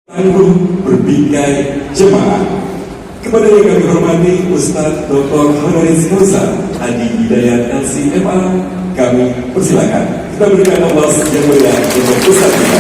Tangguh berbingkai jemaah. Kepada yang kami hormati Ustadz Dr. Honoris Causa Adi Hidayat LCMA, kami persilakan. Kita berikan aplaus yang meriah untuk Ustadz kita.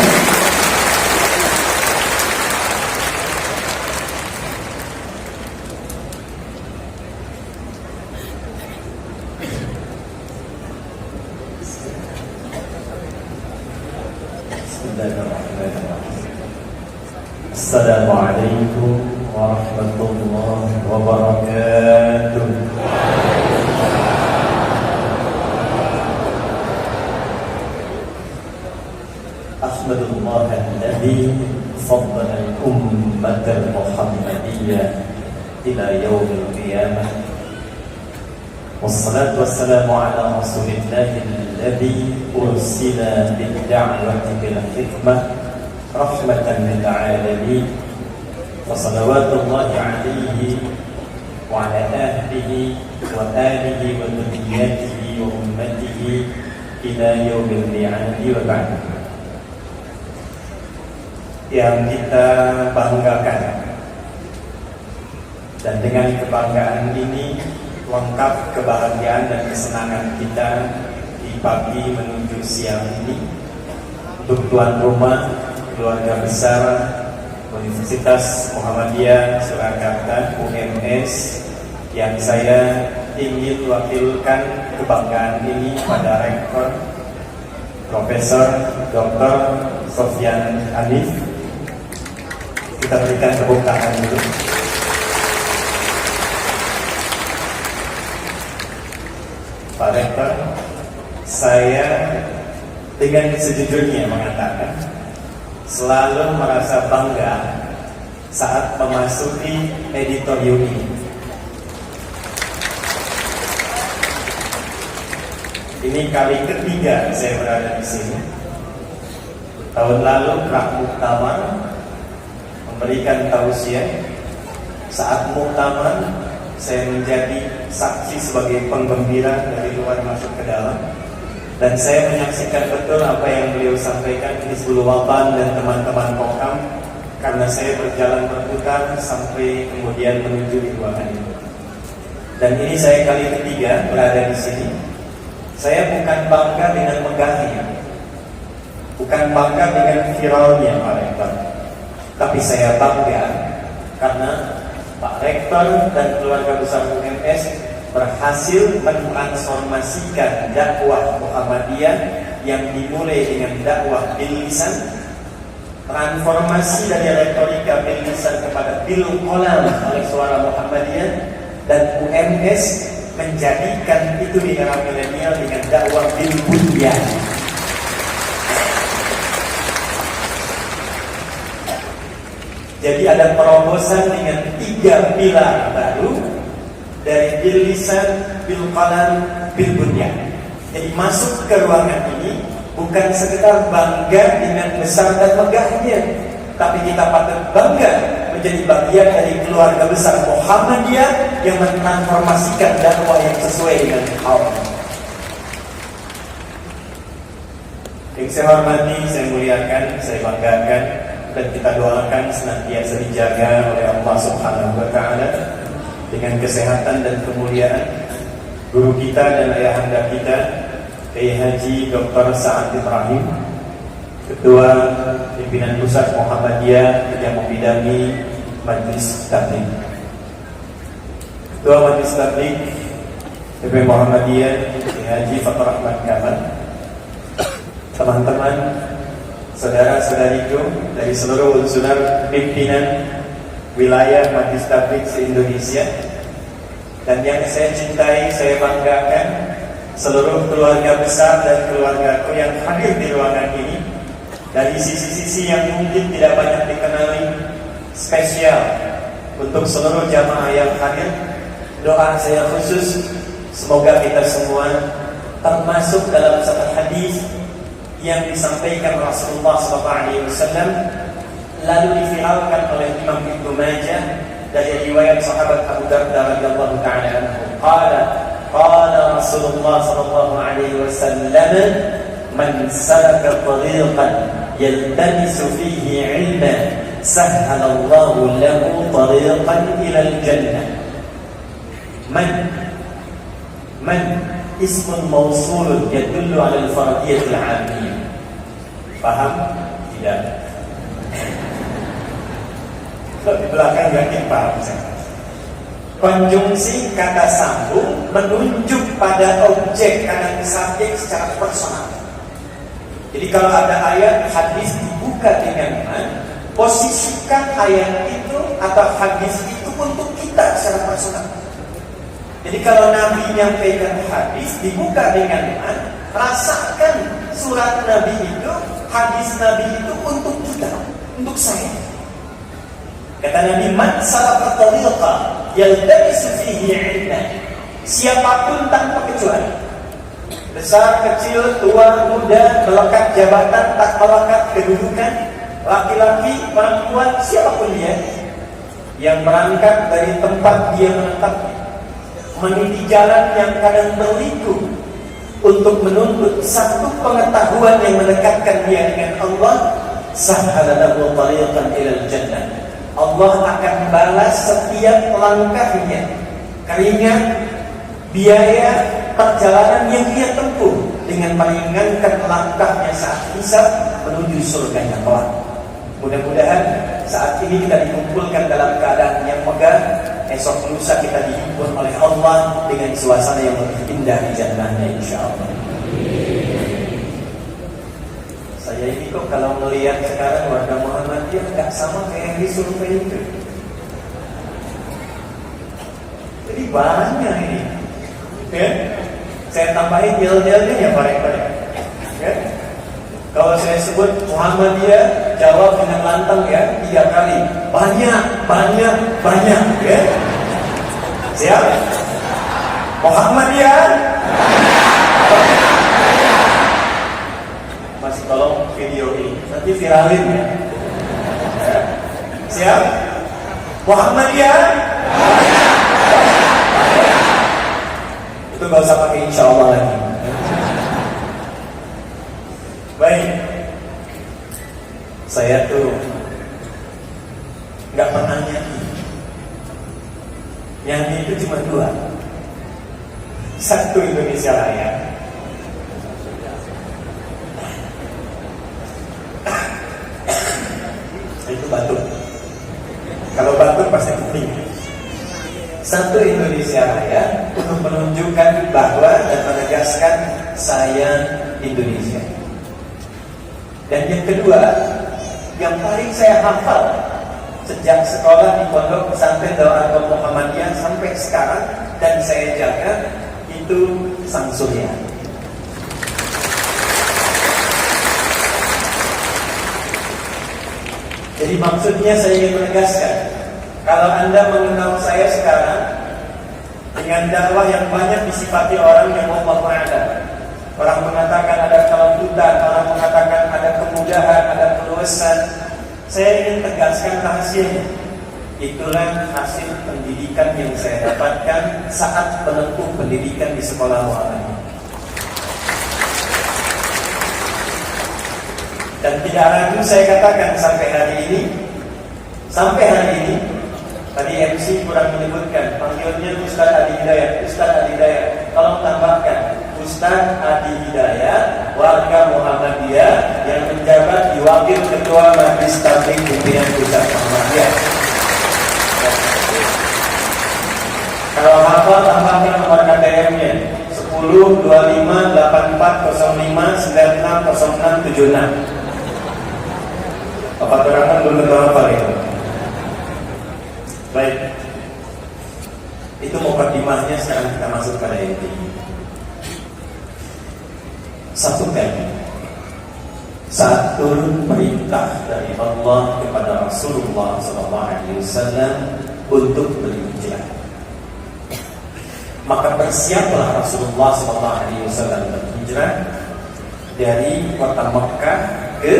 Assalamualaikum warahmatullahi wabarakatuh. Ahmadullah alladhi faddala al-ummata al-muhammadiyah ila yaumil qiyamah. Wassalatu wassalamu ala rasulillahi alladhi ursila bid-da'wati bil hikmah rahmatan lil alamin. Wa salawatullahi alaihi wa ala ahlihi wa alihi wa dhurriyyatihi wa ummatihi ila yaumil mi'adi wa ba'd. Yang kita banggakan, dan dengan kebanggaan ini lengkap kebahagiaan dan kesenangan kita di pagi menuju siang ini untuk tuan rumah keluarga besar Universitas Muhammadiyah Surakarta UMS, yang saya ingin wakilkan kebanggaan ini pada Rektor Profesor Dr. Sofyan Hanif. Kita berikan tepuk tangan dulu. Pak Rektor, saya dengan sejujurnya mengatakan selalu merasa bangga saat memasuki editorium ini. Ini kali ketiga saya berada di sini. Tahun lalu Prak Muktamar memberikan tausiah. Saat muktamar saya menjadi saksi sebagai penggembira dari luar masuk ke dalam. Dan saya menyaksikan betul apa yang beliau sampaikan di Hizbul Watan dan teman-teman Kokam, karena saya berjalan berputar sampai kemudian menuju di ruangan ini. Dan ini saya kali ketiga berada di sini. Saya bukan bangga dengan megahnya, bukan bangga dengan viralnya Pak Rektor, tapi saya bangga karena Pak Rektor dan keluarga besar UMS berhasil mentransformasikan dakwah Muhammadiyah yang dimulai dengan dakwah bil lisan, transformasi dari retorika bil lisan kepada bil qalam oleh suara Muhammadiyah, dan UMS menjadikan itu di era milenial dengan dakwah bil bunyan. Jadi ada perobosan dengan 3 pilar baru, dari bil lisan, bil qalam, bil bunyan. Jadi masuk ke ruangan ini bukan sekedar bangga dengan besar dan megahnya, tapi kita patut bangga menjadi bagian dari keluarga besar Muhammadiyah yang mentransformasikan dakwah yang sesuai dengan kaum. Yang saya hormati, saya muliakan, saya banggakan, dan kita doakan senantiasa dijaga oleh Allah Subhanahu wa Ta'ala dengan kesehatan dan kemuliaan guru kita dan ayahanda kita Kiai Haji Dr. Sa'ad Ibrahim, Ketua Pimpinan Pusat Muhammadiyah yang membidangi Majlis Tabligh, Ketua Majlis Tabligh PP Muhammadiyah Kiai Haji Fathur Rahman Kamal, teman-teman, saudara-saudariku dari seluruh unsur pimpinan wilayah Majlis Tabligh se-Indonesia, dan yang saya cintai, saya banggakan seluruh keluarga besar dan keluargaku yang hadir di ruangan ini, dari sisi-sisi yang mungkin tidak banyak dikenali. Spesial untuk seluruh jamaah yang hadir, doa saya khusus semoga kita semua termasuk dalam satu hadis yang disampaikan Rasulullah SAW, lalu diviralkan oleh Imam Ibnu Majah dari riwayat sahabat Abu Darda radhiyallahu ta'ala anhu. Qala Rasulullah sallallahu alaihi wasallam, man salaka tariqan yaltamisu fihi ilman sahhalallahu lahu tariqan ilal jannah. Man ismun mausulun yadullu ala al-faradiyatil 'amiyah. Paham? Tidak. Kalau di belakang yakin paham saya. Konjungsi kata sambung menunjuk pada objek kanan subjek secara personal. Jadi kalau ada ayat hadis dibuka dengan man, posisikan ayat itu atau hadis itu untuk kita secara personal. Jadi kalau Nabi menyampaikan hadis dibuka dengan man, rasakan surat Nabi itu, hadis Nabi itu untuk kita, untuk saya. Kata Nabi, man salaka tariqa yaltamisu fihi 'ilman. Siapapun tanpa kecuali, besar, kecil, tua, muda, melekat jabatan, tak melekat kedudukan, laki-laki, perempuan, siapapun dia, yang berangkat dari tempat dia menetap, meniti jalan yang kadang berliku untuk menuntut satu pengetahuan yang mendekatkan dia dengan Allah, sahhalallahu tariqan ilal jannah. Allah akan balas setiap langkahnya, keringat, biaya, perjalanan yang dia tempuh dengan meringankan langkahnya saat hisab menuju surganya kelak. Mudah-mudahan saat ini kita dikumpulkan dalam keadaan yang megah, esok lusa kita dihimpun oleh Allah dengan suasana yang lebih indah di jannahnya insyaallah. Saya ini kok kalau melihat sekarang warga Muhammadiyah nggak sama kayak yang di survei itu. Jadi banyak ini. Ya? Saya tambahin yel-yelnya ya bareng-bareng. Ya? Kalau saya sebut Muhammadiyah, jawab dengan lantang ya 3 kali. Banyak, banyak, banyak. Ya? Siap? Muhammadiyah. Masih tolong video ini nanti viralin ya. Ya? Siap? Muhammadiyah. Itu gak usah pakai insya Allah lagi. Baik, saya tuh gak pernah nyanyi. Nyanyi itu cuma 2. Satu Indonesia Raya, itu batuk. Kalau batuk pasti penting. Satu Indonesia Raya untuk menunjukkan bahwa dan menegaskan saya Indonesia. Dan yang kedua, yang paling saya hafal sejak sekolah di Pondok Pesantren Darul Muhammadiyah sampai sekarang dan saya jaga itu Sang Surya. Jadi maksudnya saya ingin menegaskan, kalau Anda mengenal saya sekarang dengan dakwah yang banyak disifati orang yang Allah ada. Orang mengatakan ada kelembutan, orang mengatakan ada kemudahan, ada keluasan. Saya ingin tegaskan rahasianya. Itulah hasil pendidikan yang saya dapatkan saat menempuh pendidikan di sekolah Muhammadiyah. Dan tidak ragu saya katakan sampai hari ini, tadi MC kurang menyebutkan, panggilnya Ustaz Adi Hidayat, tolong tambahkan Ustaz Adi Hidayat, warga Muhammadiyah yang menjabat di Wakil Ketua Majelis Tabligh Pimpinan Pusat Muhammadiyah. Kalau hafal tambahkan nomor KTM-nya 10 25 84 05 96 06 76. Bapak terangkan belum tentu hafal itu. Baik, itu mukadimahnya. Sekarang kita masuk pada inti. Satu kali saat turun perintah dari Allah kepada Rasulullah SAW untuk berhijrah, maka bersiaplah Rasulullah SAW berhijrah dari kota Mekah ke,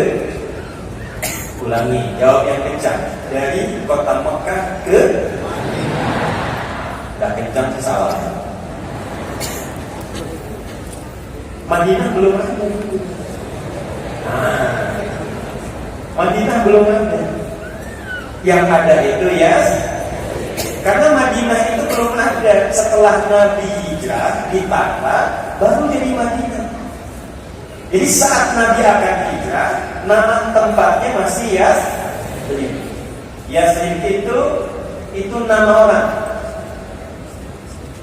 ulangi, jawab yang kencang, dari kota Mekah ke, dah kencang salah. Madinah belum ada. Madinah belum ada. Yang ada itu ya, karena Madinah itu belum ada. Setelah Nabi hijrah ditata, baru jadi Madinah. Jadi saat Nabi akan hijrah, nama tempatnya masih Yasrib. Yasrib itu nama orang,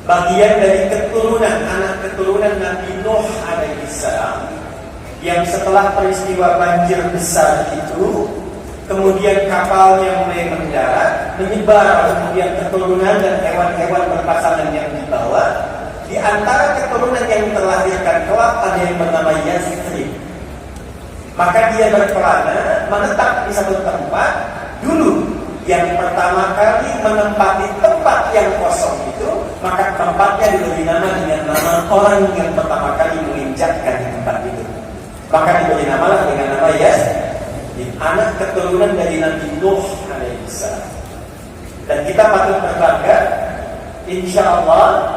bagian dari keturunan, anak keturunan Nabi Nuh alaihissalam, yang setelah peristiwa banjir besar itu, kemudian kapalnya mulai mendarat, menyebar, kemudian keturunan dan hewan-hewan berpasangan yang dibawa. Di antara keturunan yang terlahirkan kelak ada yang bernama Yasrib. Maka dia berkelana menetap di satu tempat. Dulu yang pertama kali menempati tempat yang kosong itu, maka tempatnya diberi nama dengan nama orang yang pertama kali menginjakkan di tempat itu. Maka diberi nama dengan nama Yasrib, anak keturunan dari Nabi Nuh alaihissalam. Dan kita patut berbangga, insya Allah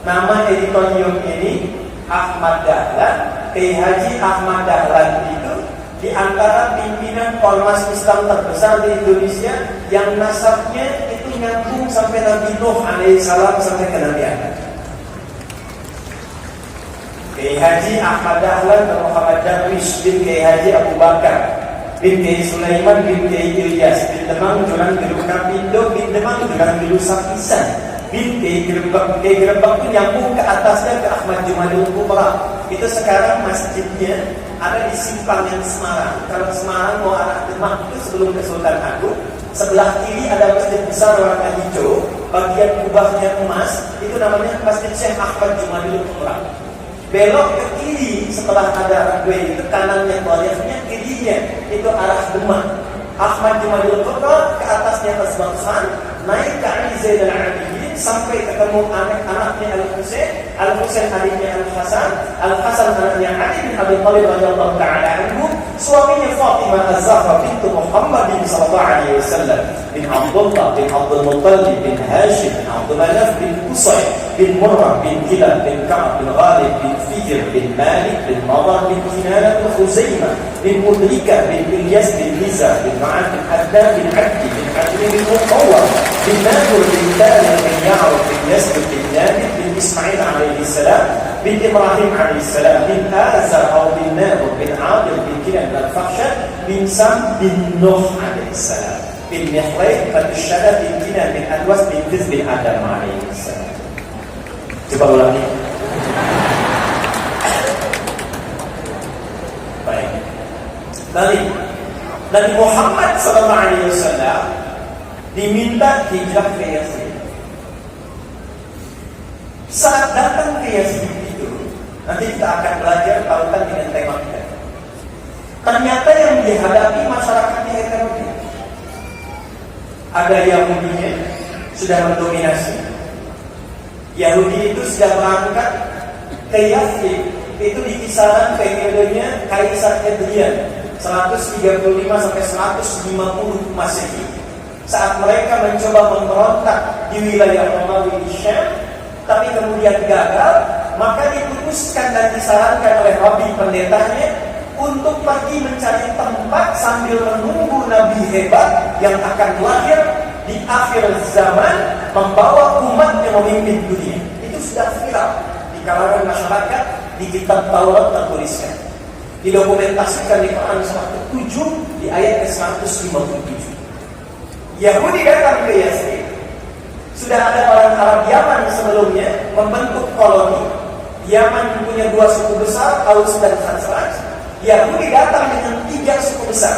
nama editorium ini Ahmad Dahlan, Kiai Haji Ahmad Dahlan itu di antara pimpinan ormas Islam terbesar di Indonesia yang nasabnya itu nyambung sampai Nabi Nuh alaihissalam sampai ke Nabi Adam. Kiai Haji Ahmad Dahlan dan Muhammad Darwish bin Kiai Haji Abu Bakar bin Kiai Sulaiman bin Kiai Ilyas bin Demang Juran Gedung Kapindo bin Demang Juran Gedung Sapisan bin Kiai Gerebek. Kiai Gerebek itu nyambung ke atasnya ke Ahmad Jumadil Kubra. Itu sekarang masjidnya ada di Simpang Semarang. Kalau Semarang mau arah Demak itu sebelum ke Sultan Agung, sebelah kiri ada masjid besar warna hijau, bagian kubahnya emas, itu namanya Masjid Syekh Ahmad Jumadil Kubra. Belok ke kiri setelah ada runway itu, kanannya toiletnya, kirinya itu arah Demak. Ahmad Jumadil Kubra, ke atasnya Tasbah Khan, naik ke Ali Zainal Abidin sampai ketemu anak-anaknya Al-Husain adiknya Al-Hasan anaknya Ali bin Abi Thalib radhiyallahu ta'ala anhu, suaminya Fatimah Az-Zahra bintu Muhammad sallallahu alaihi wasallam, bin Abdullah bin Abdul Muttalib bin Hashim bin Abdul Manaf bin Qusay bin Murrah bin Kilab bin Ka'ab bin Ghalib bin Fijr bin Malik bin Nadar bin Kinanah bin Khuzaimah bin Mudrika bin Ilyas bin Liza bin Ma'ad bin Adnan bin Abdi bin Adli bin Muqawwar bin Nadur bin Talib bin Ya'ruf bin Yasir bin Nabi bin Ismail alaihissalam bin Ibrahim alaihissalam bin Azar atau bin Nadur bin Adil bin Kinan bin Fakhshad bin Sam bin Nuh alaihissalam bin Mihraib bin Syada bin Kinan bin Adwas bin Fiz bin Adam alaihissalam. Coba ulangi. Baik. Nabi Muhammad SAW diminta hijrah ke Yasrib. Saat datang ke Yasrib itu, nanti kita akan belajar tautan dengan tema kita. Ternyata yang dihadapi masyarakatnya heterogen. Ada Yahudinya sudah mendominasi. Yahudi itu sudah berangkat ke Yasrib itu di kisaran periodenya Kaisar Hadrian 135 sampai 150 Masehi. Saat mereka mencoba memberontak di wilayah Romawi di Syam, tapi kemudian gagal, maka diputuskan dan disarankan oleh Rabi pendetanya untuk pergi mencari tempat sambil menunggu Nabi hebat yang akan lahir di akhir zaman, membawa umat yang memimpin dunia. Itu sudah viral di kalangan masyarakat, di kitab Taurat tertuliskan, didokumentasikan di Quran surat ke-7 di ayat ke-157. Yahudi datang ke Yasrib. Sudah ada orang Arab Yaman sebelumnya membentuk koloni. Yaman punya dua suku besar, Aus dan Khazraj. Yahudi datang dengan 3 suku besar.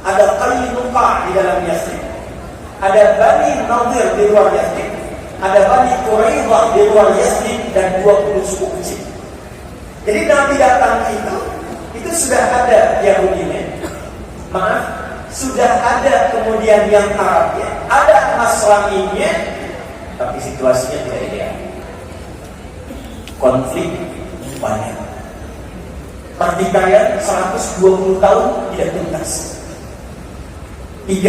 Ada Qainuqa di dalam Yasrib, ada Bani Nadir di luar Yasrib, ada Bani Quraidah di luar Yasrib, dan 20 suku kecil. Jadi Nabi datang itu sudah ada Yahudinya, sudah ada kemudian yang Arabnya, ada Nasraninya, tapi situasinya tidak ideal. Konflik banyak, pertikaian 120 tahun tidak tuntas. 3,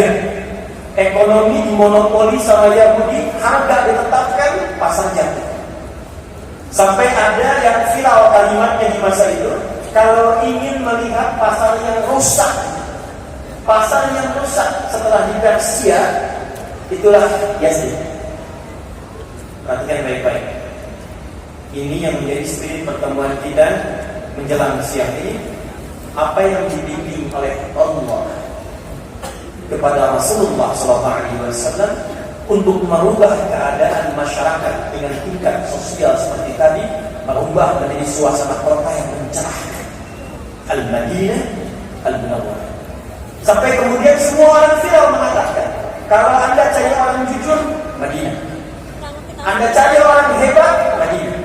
ekonomi dimonopoli sama Yahudi, harga ditetapkan, pasar jatuh. Sampai ada yang viral kalimatnya di masa itu, kalau ingin melihat pasar yang rusak, pasar yang rusak setelah di Persia itulah Yazid. Perhatikan baik-baik. Ini yang menjadi spirit pertemuan kita menjelang siang ini. Apa yang dibimbing oleh Allah kepada Rasulullah SAW untuk merubah keadaan masyarakat dengan tingkat sosial seperti tadi, merubah menjadi suasana kota yang mencerahkan. Al-Madinah Al-Munawwarah. Sampai kemudian semua orang viral mengatakan, kalau Anda cari orang jujur, Madinah. Anda cari orang hebat, Madinah.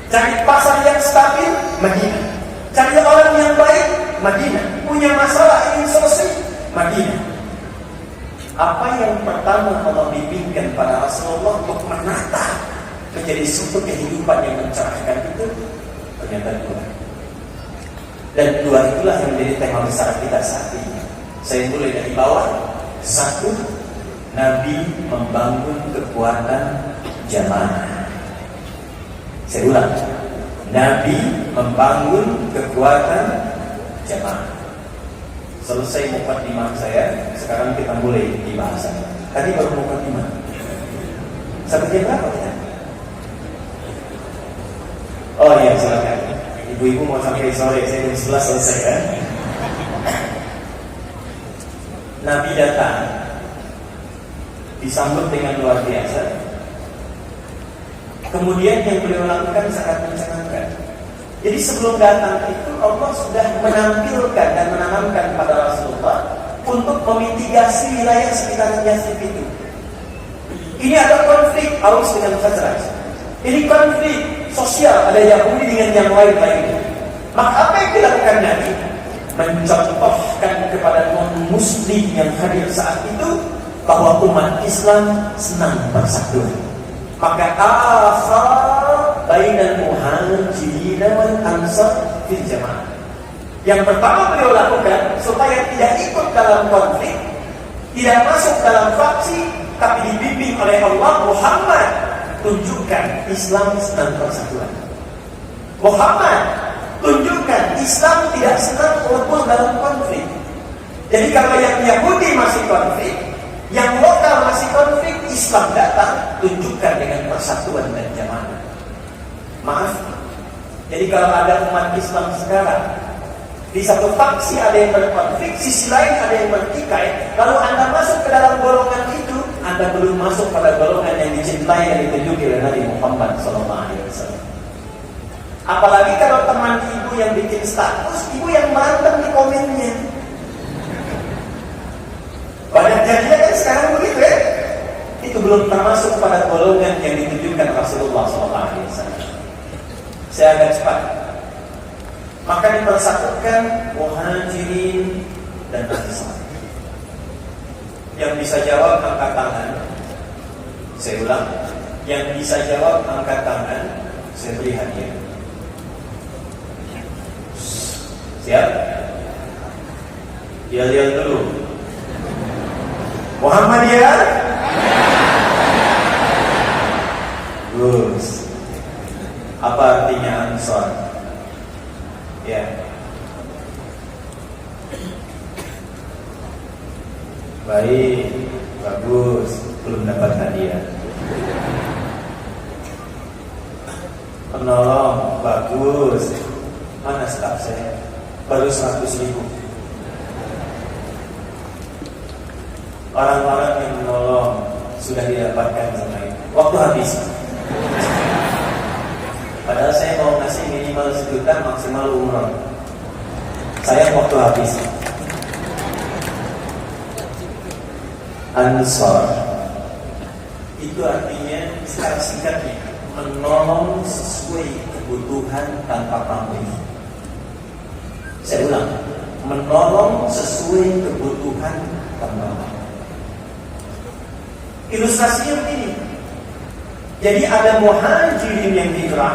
Cari pasar yang stabil, Madinah. Cari orang yang baik, Madinah. Punya masalah ingin selesai, Madinah. Apa yang pertama Allah bimbingkan pada Rasulullah untuk menata menjadi suatu kehidupan yang mencerahkan itu? Ternyata dua. Dan dua itulah yang menjadi tema besar kita saat ini. Saya mulai dari bawah. Satu, Nabi membangun kekuatan jamaah. Saya ulang, Nabi membangun kekuatan jamaah. Selesai mukadimah saya, sekarang kita mulai di bahasan. Tadi baru mukadimah. Sampai jam berapa kita? Oh iya, silakan. Ibu-ibu mau sampai sore, saya jam 11 selesai kan? Nabi datang, disambut dengan luar biasa. Kemudian yang beliau lakukan sangat menyenangkan. Jadi sebelum datang itu Allah sudah menampilkan dan menanamkan pada Rasulullah untuk memitigasi wilayah sekitar Yazid itu. Ini ada konflik Aus dengan Khazraj. Ini konflik sosial, ada Yahudi dengan yang lain-lain. Maka apa yang dilakukan Nabi? Mencontohkan kepada non-muslim yang hadir saat itu bahwa umat Islam senang persatuan. Maka bainal muhajirin wal ansar fil jamaah. Yang pertama beliau lakukan supaya tidak ikut dalam konflik, tidak masuk dalam faksi, tapi dibimbing oleh Allah, Muhammad tunjukkan Islam senang persatuan. Muhammad tunjukkan Islam tidak senang walaupun dalam konflik. Jadi kalau yang Yahudi masih konflik, yang lokal masih konflik, Islam datang tunjukkan dengan persatuan dan jamaah. Maaf, jadi kalau ada umat Islam sekarang di satu faksi ada yang berkonflik, sisi lain ada yang bertikai, lalu Anda masuk ke dalam golongan itu, Anda belum masuk pada golongan yang dicintai dan ditunjuki oleh Nabi Muhammad SAW. Apalagi kalau teman ibu yang bikin status, ibu yang berantem di komennya. Banyak jadinya kan sekarang begitu ya. Itu belum termasuk pada golongan yang ditunjukkan Rasulullah SAW. Saya agak cepat. Maka dipersatukan muhajirin dan ansar. Yang bisa jawab angkat tangan. Saya ulang, yang bisa jawab angkat tangan. Saya beri hadiah. Siap? Lihat dulu. Muhammadiyah. Gus. Apa artinya ansar? Ya. Baik, bagus. Belum dapat hadiah. Penolong, bagus. Mana staf saya? Baru 100.000. Orang-orang yang menolong sudah didapatkan sama itu. Waktu habis. Padahal saya mau ngasih minimal 1 juta, maksimal umroh. Saya waktu habis. Ansar itu artinya secara singkatnya menolong sesuai kebutuhan tanpa pamrih. Saya ulang, menolong sesuai kebutuhan tanpa pamrih. Ilustrasinya begini. Jadi ada muhajirin yang hijrah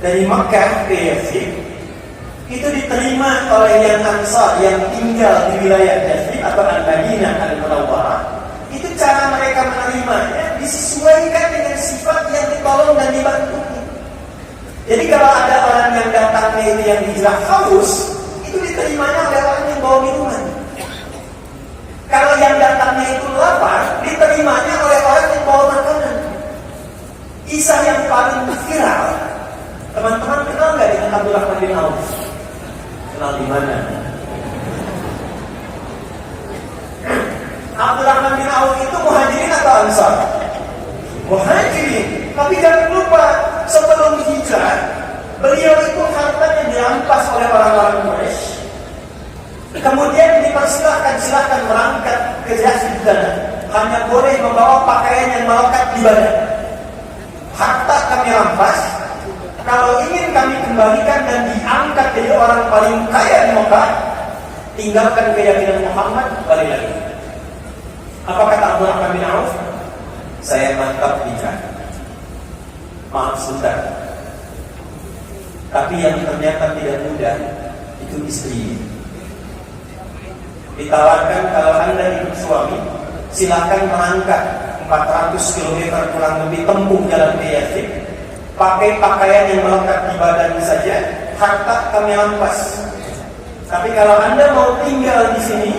dari Makkah ke Yazid, itu diterima oleh yang Ansar yang tinggal di wilayah Yazid atau Al-Madinah Al-Munawwarah. Itu cara mereka menerimanya disesuaikan dengan sifat yang ditolong dan dibantu. Jadi kalau ada orang yang datangnya itu yang hijrah haus, itu diterimanya oleh orang yang bawa minuman. Kalau yang datangnya itu lapar, diterimanya oleh orang yang bawa makanan. Kisah yang paling viral, teman-teman kenal nggak dengan Abdurrahman bin Auf? Kenal di mana? Abdurrahman bin Auf itu muhajirin atau ansar? Muhajirin. Tapi jangan lupa, sebelum hijrah, beliau itu hartanya dirampas oleh orang-orang Quraisy. Kemudian silahkan berangkat ke Yazid, hanya boleh membawa pakaian yang melekat di badan. Harta kami rampas, kalau ingin kami kembalikan dan diangkat jadi orang paling kaya di Mekah, tinggalkan keyakinan Muhammad, balik lagi. Apa kata Abdurrahman bin Auf? Saya mantap nikah. Maaf sebentar. Tapi yang ternyata tidak mudah itu istri. Ditawarkan kalau Anda ikut suami, silakan mengangkat 400 km kurang lebih tempuh jalan ke Yazid, pakai pakaian yang melekat di badan saja, harta kami rampas. Tapi kalau Anda mau tinggal di sini,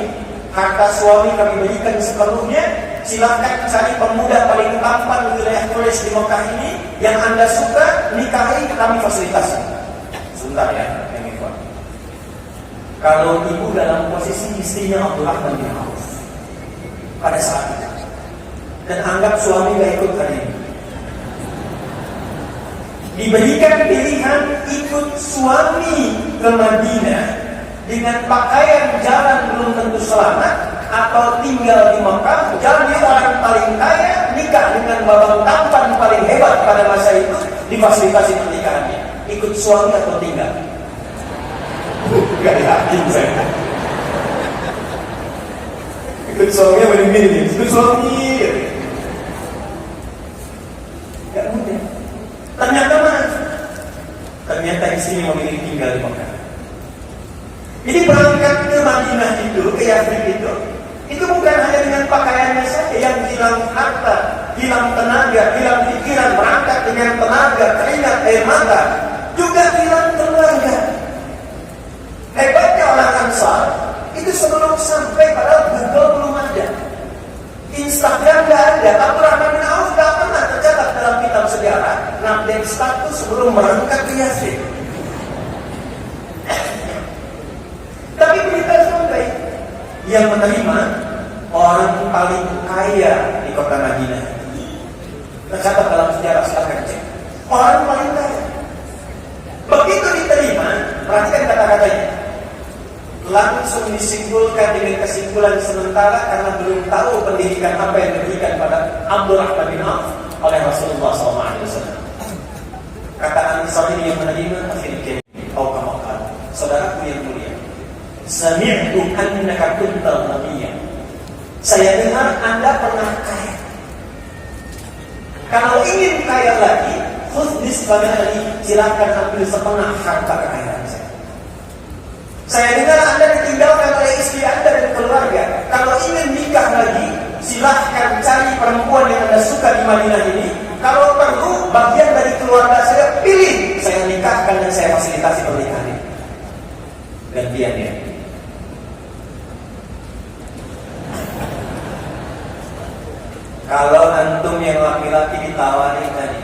harta suami kami berikan sepenuhnya, silakan cari pemuda paling tampan di wilayah Quraisy di Mekah ini yang Anda suka, nikahi, kami fasilitasi. Sebentar ya, yang itu. Kalau ibu dalam posisi istrinya Abdurrahman bin Auf pada saat itu, dan anggap suami gak ikut hari ini, diberikan pilihan ikut suami ke Madinah dengan pakaian jalan belum tentu selamat, atau tinggal di Mekah jadi orang paling kaya, nikah dengan babang tampan paling hebat pada masa itu, difasilitasi pernikahannya. Ikut suami atau tinggal? Gak yakin saya. Ikut suaminya paling ikut suami. Gak mudah. Ternyata istrinya memilih tinggal di Mekah. Jadi berangkat ke Madinah itu, ke Yazid itu bukan hanya dengan pakaiannya saja yang hilang harta, hilang tenaga, hilang pikiran, berangkat dengan tenaga, keringat, air mata, juga hilang keluarga. Hebatnya orang Ansar itu sebelum sampai pada Google belum ada, Instagram nggak ada, Abdurrahman bin Auf nggak pernah tercatat dalam kitab sejarah ngupdate status sebelum berangkat ke Yazid. Tapi berita sampai yang menerima orang paling kaya di kota Madinah. Tercatat dalam sejarah, silahkan cek. Orang paling kaya. Begitu diterima, perhatikan kata-katanya. Langsung disimpulkan dengan kesimpulan sementara karena belum tahu pendidikan apa yang diberikan pada Abdurrahman bin Auf oleh Rasulullah SAW. Kata Ansar ini yang menerima akhirnya, saudaraku yang mulia, sami'tu annaka kuntal nabiyyan. Saya dengar Anda pernah kaya. Kalau ingin kaya lagi, khudnis badali, silakan ambil setengah harta kekayaan saya. Saya dengar Anda ditinggalkan oleh istri Anda dan keluarga. Kalau ingin nikah lagi, silahkan cari perempuan yang Anda suka di Madinah ini. Kalau perlu, bagian dari keluarga saya pilih, saya nikahkan dan saya fasilitasi pernikahan ini. Gantiannya. Kalau antum yang laki-laki ditawari tadi,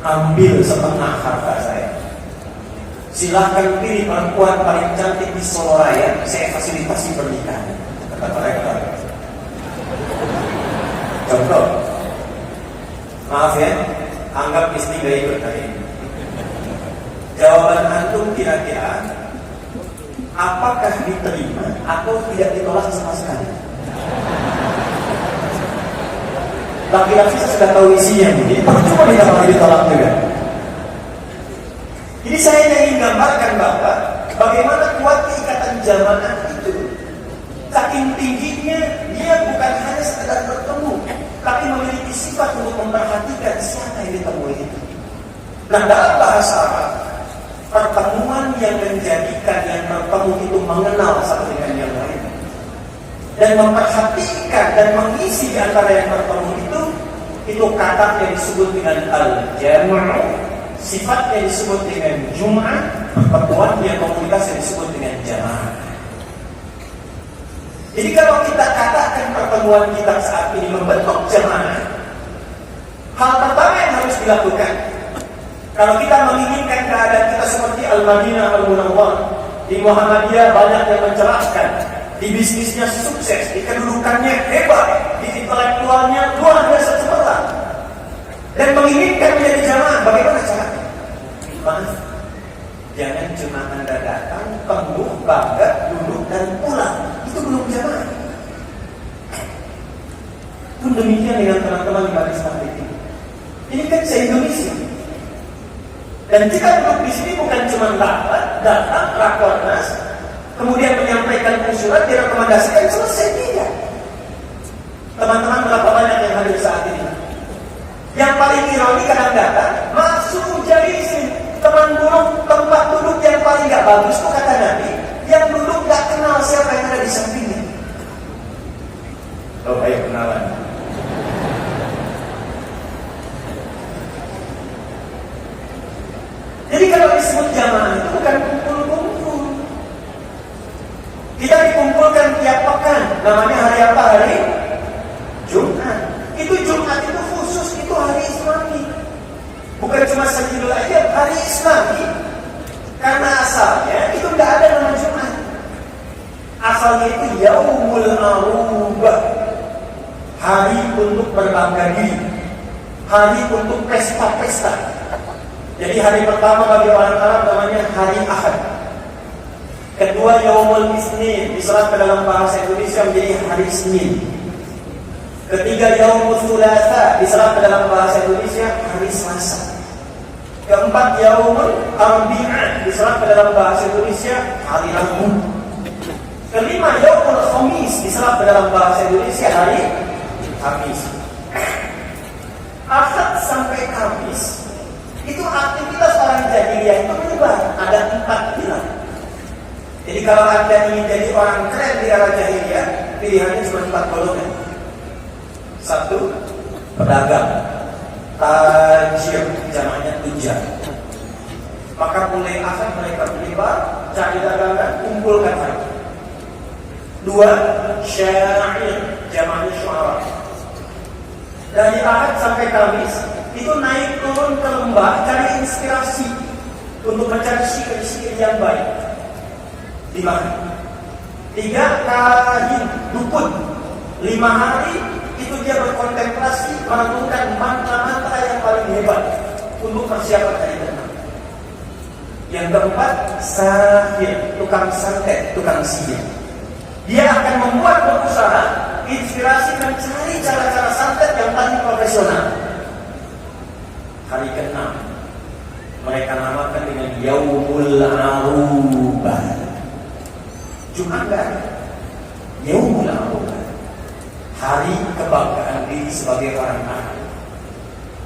ambil setengah harta saya, silahkan pilih perempuan paling cantik di Solo Raya, saya fasilitasi pernikahan. Kata mereka. Contoh, maaf ya, anggap istri gak ikut tadi. Jawaban antum kira-kira apakah diterima atau tidak ditolak sama sekali? Laki-laki sudah tahu isinya, jadi percuma ditolak juga. Jadi saya ingin gambarkan bahwa bagaimana kuatnya ikatan jamaah itu. Saking tingginya, dia bukan hanya sekedar bertemu, tapi memiliki sifat untuk memperhatikan siapa yang ditemui itu. Nah, dalam bahasa Arab, pertemuan yang menjadikan yang bertemu itu mengenal satu dengan yang lain dan memperhatikan dan mengisi di antara yang bertemu itu kata yang disebut dengan al-jamu', sifat yang disebut dengan jum'ah, pertemuan yang komunitas yang disebut dengan jamaah. Jadi kalau kita katakan pertemuan kita saat ini membentuk jemaah, hal pertama yang harus dilakukan, kalau kita menginginkan keadaan kita seperti Al-Madinah Al-Munawwarah, di Muhammadiyah banyak yang mencerahkan, di bisnisnya sukses, di kedudukannya hebat, di intelektualnya luar biasa cemerlang, dan menginginkan menjadi jamaah, bagaimana caranya? Maaf, jangan cuma Anda datang, penuh, bangga, duduk, dan pulang. Itu belum jamaah. Pun demikian dengan teman-teman di Majelis Taklim. Ini kan se-Indonesia. Dan kita duduk di sini bukan cuma datang, rakornas, kemudian menyampaikan usulan, direkomendasikan, selesai, tidak. Teman-teman berapa banyak yang hadir saat ini? Yang paling ironi kadang-kadang masuk jadi isi teman buruk, tempat duduk yang paling gak bagus, kok kata Nabi, yang duduk gak kenal siapa yang ada di sampingnya. Oh, ayo kenalan. Jadi kalau disebut jamaah itu bukan kumpul-kumpul. Kita dikumpulkan tiap pekan. Namanya hari apa? Hari Jumat. Itu Jumat itu khusus, itu hari Islami. Bukan cuma Sayyidul Ayyam, hari Islami. Karena asalnya itu tidak ada nama Jumat. Asalnya itu Yaumul Arubah. Hari untuk berbangga diri. Hari untuk pesta-pesta. Jadi hari pertama bagi orang Arab namanya hari Ahad. Kedua Yaumul Isnin, diserap ke dalam bahasa Indonesia menjadi hari Senin. Ketiga Yaumul Thulatha, diserap ke dalam bahasa Indonesia hari Selasa. Keempat Yaumul Arbi'ah, diserap ke dalam bahasa Indonesia hari Rabu. Kelima Yaumul Khamis, diserap ke dalam bahasa Indonesia hari Kamis. Ahad sampai Kamis itu aktivitas orang jahiliyah itu menyebar. Ada 4 pilar. Jadi kalau Anda ingin jadi orang keren di era jahiliyah, pilihannya cuma 4 golongan. 1, pedagang, tajir, namanya tujar. Maka mulai Ahad mereka menyebar, cari dagangan, kumpulkan harta. 2, syair, namanya syuara. Dari Ahad sampai Kamis itu naik turun ke lembah cari inspirasi untuk mencari sihir-sihir yang baik. 5 hari. 3, kahin, dukun. 5 hari itu dia berkontemplasi merenungkan mantra-mantra yang paling hebat untuk persiapan hari ke-6. Yang keempat, sahir, tukang santet, tukang sihir. Dia akan membuat berusaha inspirasi mencari cara-cara santet yang paling profesional. Hari ke-6 mereka namakan dengan Yaumul Arubah. Jumat kan? Yaumul Arubah, hari kebanggaan diri sebagai orang Arab.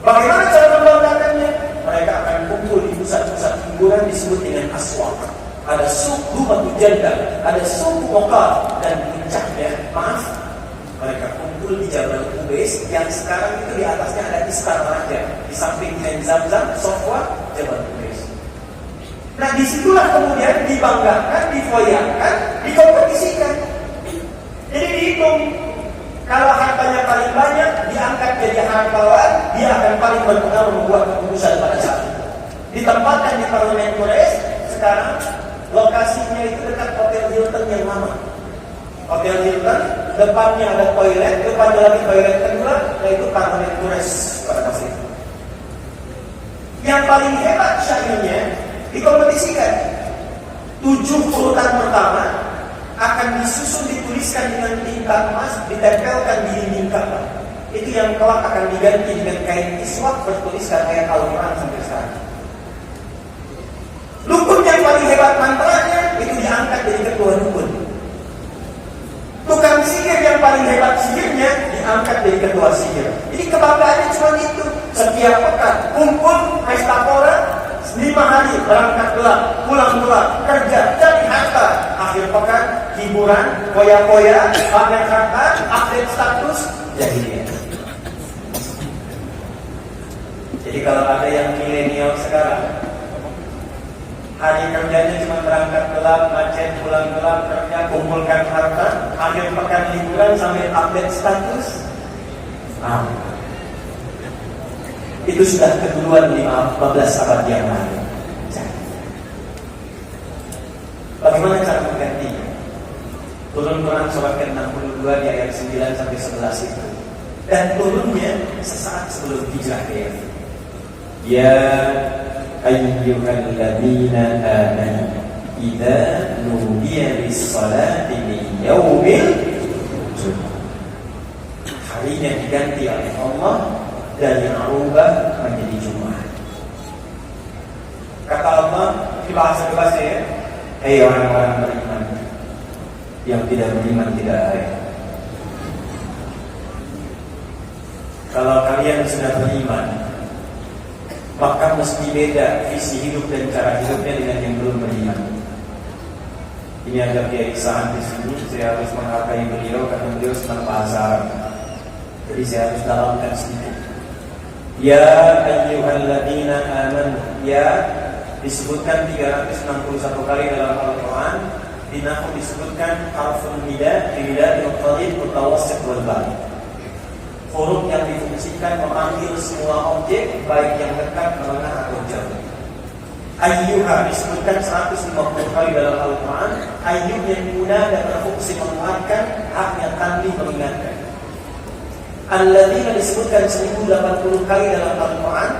Bagaimana cara membanggakannya? Mereka akan kumpul di pusat-pusat hiburan disebut dengan aswaq. Ada suku Batu Jandal, ada suku Mokal, dan puncaknya, maaf, mereka kumpul di Jabal Qubais yang sekarang itu di atasnya ada Istana Raja, di samping Ain Zamzam, Sofwa, Jabal Qubais. Nah disitulah kemudian dibanggakan, difoyakan, dikompetisikan. Jadi dihitung, kalau hartanya paling banyak, diangkat jadi hartawan, dia akan paling berpengaruh membuat keputusan pada saat itu. Ditempatkan di parlemen Quraisy. Sekarang lokasinya itu dekat Hotel Hilton yang lama. Hotel Hilton, depannya ada toilet, depannya lagi toilet kedua, yaitu parlemen Quraisy pada masa itu. Yang paling hebat syairnya dikompetisikan. 7 urutan pertama akan disusun, dituliskan dengan tinta emas, ditempelkan di dinding Ka'bah. Itu yang kelak akan diganti dengan kain iswak bertuliskan ayat Al-Quran sampai sekarang. Dukun yang paling hebat mantranya itu diangkat jadi ketua dukun. Tukang sihir yang paling hebat sihirnya diangkat jadi ketua sihir. Jadi kebanggaannya cuma itu. Setiap pekan kumpul pesta pora, 5 hari berangkat gelap, pulang-pulang, kerja, cari harta. Akhir pekan hiburan, poya-poya, pamer harta, update status, jadi dia. Jadi kalau ada yang milenial sekarang Hari kerjanya cuma berangkat gelap, macet, pulang gelap, kerja, kumpulkan harta, akhir pekan liburan sampai update status. Itu sudah keduluan 15 abad yang lalu. Bagaimana cara menggantinya? Turun Quran surat ke-62 di ayat 9 sampai 11 itu. Dan turunnya sesaat sebelum hijrah ke Yaman. Ya ayyuhalladzina amanu idza nudiya lis-salati min yaumil jumu'ah. Harinya diganti oleh Allah dari Arubah menjadi Jumat. Kata Allah di bahasa ya, hei orang-orang beriman, yang tidak beriman tidak ada. Kalau kalian sudah beriman, maka mesti beda visi hidup dan cara hidupnya dengan yang belum beriman. Ini agak keisaan di sini. Saya harus menghargai beliau karena beliau senang bahasa Arab. Jadi saya harus dalamkan sedikit. Ya ayyuhalladzina amanu, ya disebutkan 361 kali dalam Al-Quran. Di Nahwu disebutkan harfun nida, muqtadid, mutawassit wal ba'id. Huruf yang difungsikan memanggil semua objek, baik yang dekat, menengah atau jauh. Ayyuha disebutkan 150 kali dalam Al-Quran. Ayyuh yang mudah dan berfungsi menguatkan, haknya tanbih mengingatkan. Alladzina disebutkan 1080 kali dalam Al-Quran.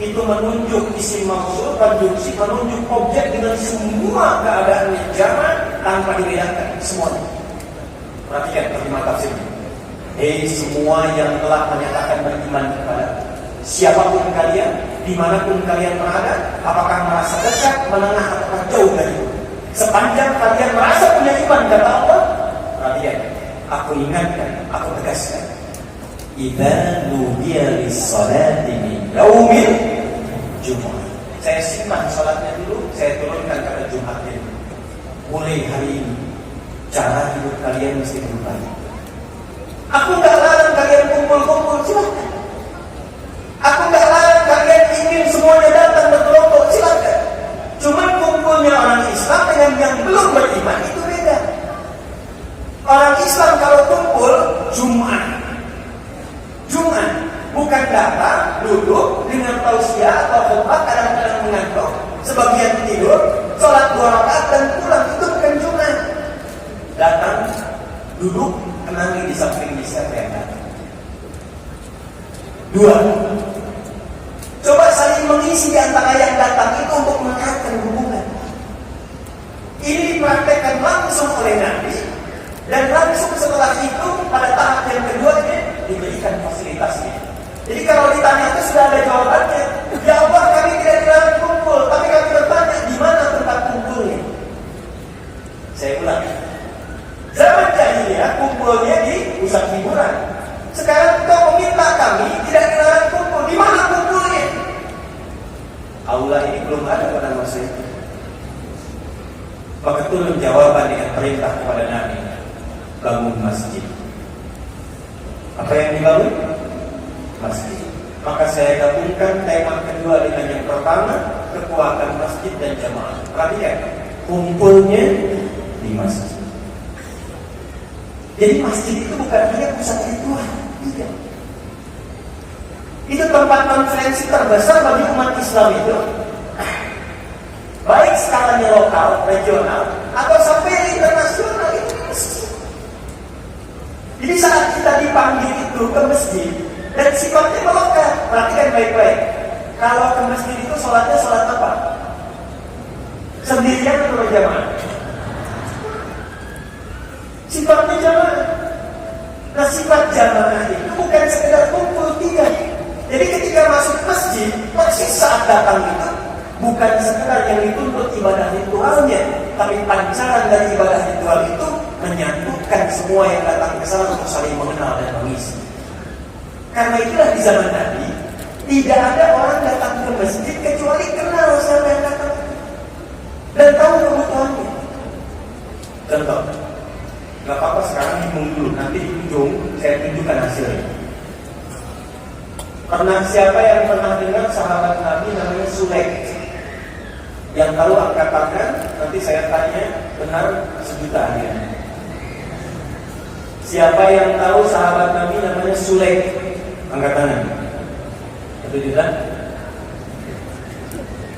Itu menunjuk isim mausuf, konjungsi, menunjuk objek dengan semua keadaannya jamak tanpa dibedakan semuanya. Perhatikan terjemah tafsirnya. Hei semua yang telah menyatakan beriman kepada siapapun kalian, dimanapun kalian berada, apakah merasa dekat, menengah atau jauh dari itu, sepanjang kalian merasa punya iman, kata Allah. Perhatikan, aku ingatkan, aku tegaskan. Idza nudiya lis-salati min yaumil jumu'ah. Saya simpan salatnya dulu, saya turunkan pada Jumatnya. Mulai hari ini, cara hidup kalian mesti berubah. Aku nggak larang kalian kumpul-kumpul, silakan. Aku nggak larang kalian ingin semuanya datang berkelompok, silakan. Cuma kumpulnya orang Islam dengan yang belum beriman itu beda. Orang Islam kalau kumpul Jumat, bukan datang, duduk dengan tausiah atau khutbah, kadang-kadang mengantuk, sebagian tidur, sholat 2 rakaat dan pulang. Itu bukan Jumat. Datang, duduk, kenangi di samping siapa yang datang. 2, coba saling mengisi di antara yang datang itu untuk mengeratkan hubungan. Ini dipraktekkan langsung oleh Nabi, dan langsung setelah itu pada tahap yang keduanya diberikan fasilitasnya. Jadi kalau ditanya itu sudah ada jawabannya. Ya Allah, kami tidak dilarang kumpul, tapi kami bertanya di mana tempat kumpulnya. Saya ulang. Zaman jahiliyah kumpulnya di pusat hiburan. Sekarang kau meminta kami tidak dilarang kumpul, di mana kumpulnya? Aula ini belum ada pada masa itu. Maka turun jawaban dengan perintah kepada Nabi, bangun masjid. Apa yang dibangun? Masjid. Maka saya gabungkan tema kedua dengan yang pertama, kekuatan masjid dan jamaah. Perhatikan, kumpulnya di masjid. Jadi masjid itu bukan hanya pusat ritual, tidak. Itu tempat konferensi terbesar bagi umat Islam itu, baik skalanya lokal, regional, atau sampai internasional, itu masjid. Jadi saat kita dipanggil itu ke masjid, dan sifatnya melekat, perhatikan baik-baik. Kalau ke masjid itu sholatnya sholat apa? Sendirian atau berjamaah? Sifatnya jamaah. Nah, sifat jamaah itu bukan sekedar kumpul, tidak. Jadi ketika masuk masjid, persis saat datang itu bukan sekedar yang dituntut ibadah ritualnya, tapi pancaran dari ibadah ritual itu menyatukan semua yang datang ke sana untuk saling mengenal dan mengisi. Karena itulah di zaman Nabi tidak ada orang datang ke masjid kecuali kenal siapa yang datang dan tahu kebutuhannya. Contoh, nggak apa-apa sekarang hitung dulu, nanti di ujung saya tunjukkan hasilnya. Pernah siapa yang pernah dengar sahabat Nabi namanya Sulaik? Yang tahu angkat tangan, nanti saya tanya benar 1.000.000 hadiah. Siapa yang tahu sahabat Nabi namanya Sulaik? Angkat tangan. 1.000.000?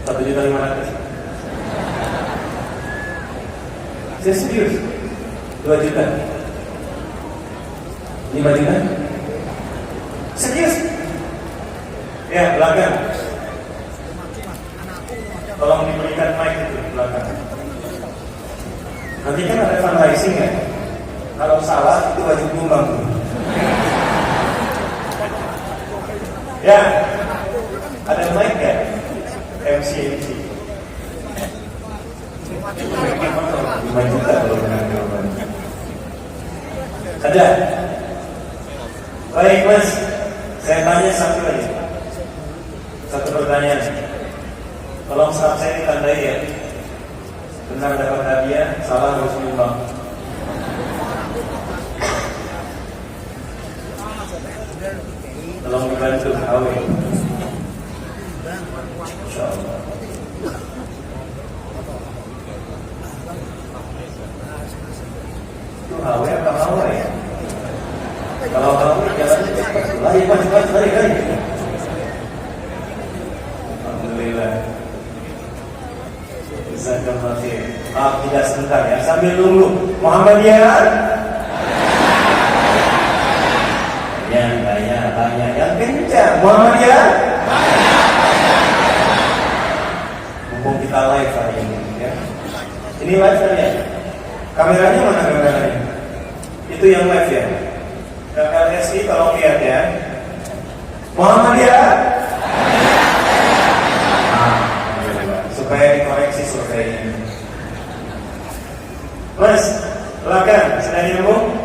1.500.000? Saya serius. 2 juta? 5 juta? Serius? Ya, belakang. Tolong diberikan mic itu belakang. Nanti kan ada fundraising ya. Kalau salah itu wajib nyumbang. Ya, ada mic ya? MC. 5 juta kalau benar jawabannya. Ada? Baik Mas, saya tanya satu aja. Satu pertanyaan. Tolong staff saya ditandai ya. Benar dapat hadiah, salah harus nyumbang. Tolong dibantu HW. Insyaallah. Itu HW apa HW ya? Kalau HW jalan cepat. Lari cepat, lari. Alhamdulillah. Jazakallahu khair. Maaf tidak sebentar ya, sambil nunggu. Muhammadiyah. Tanya yang kencang. Muhammadiyah. Mumpung kita live hari ini ya. Ini live kan ya? Kameranya mana kameranya? Itu yang live ya. LSI tolong lihat ya. Muhammadiyah. Supaya dikoreksi surveinya. Mas, silakan. Sudah nyambung?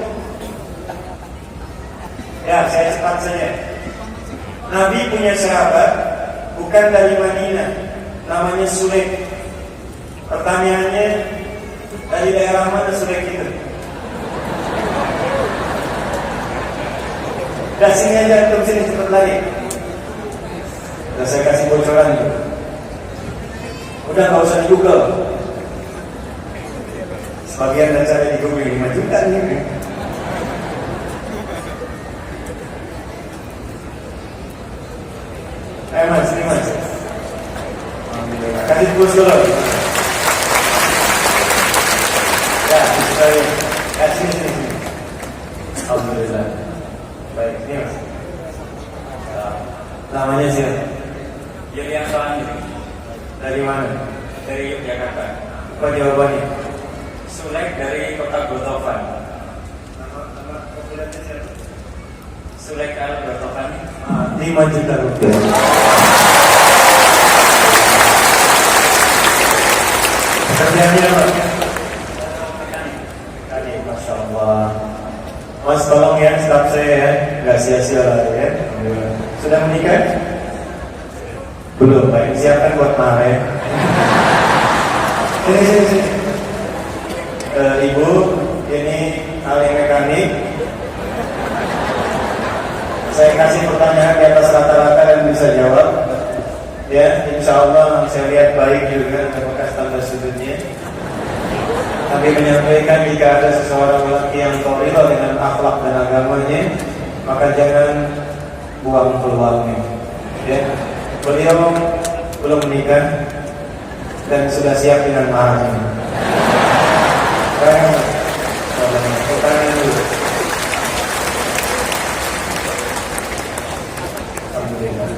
Ya, saya cepat saja. Nabi punya sahabat bukan dari Madinah, namanya Sulaik. Pertanyaannya, dari daerah mana Sulaik itu? Dah sini aja, antum sini cepat lari. Udah saya kasih bocoran tuh. Udah nggak usah di Google. Sebagian dan saya di Google 5 juta nih. Mas, sini Mas. Alhamdulillah. Kasih bus dulu. Ya, saya kasih sini. Alhamdulillah. Baik, ini Mas. Namanya siapa? Yulianto Andi. Dari mana? Dari Yogyakarta. Apa jawabannya? Sulaik dari kota Gotofan. Nama populernya siapa? Sulaik al-Gotofan. 5 juta rupiah. Kerjanya apa? Tadi, Masya Allah. Mas tolong ya, staf saya ya, nggak sia-sia lagi ya. Sudah menikah? Belum, baik. Siapkan buat mahar ya. Sini. Ibu, ini ahli mekanik. Saya kasih pertanyaan di atas rata-rata dan bisa jawab. Ya, insya Allah saya lihat baik juga ada bekas tanda sudutnya. Tapi menyampaikan jika ada seseorang lelaki yang qorilah dengan akhlak dan agamanya, maka jangan buang peluangnya. Ya, beliau belum menikah dan sudah siap dengan maharnya. Pertanyaan dulu. Alhamdulillah.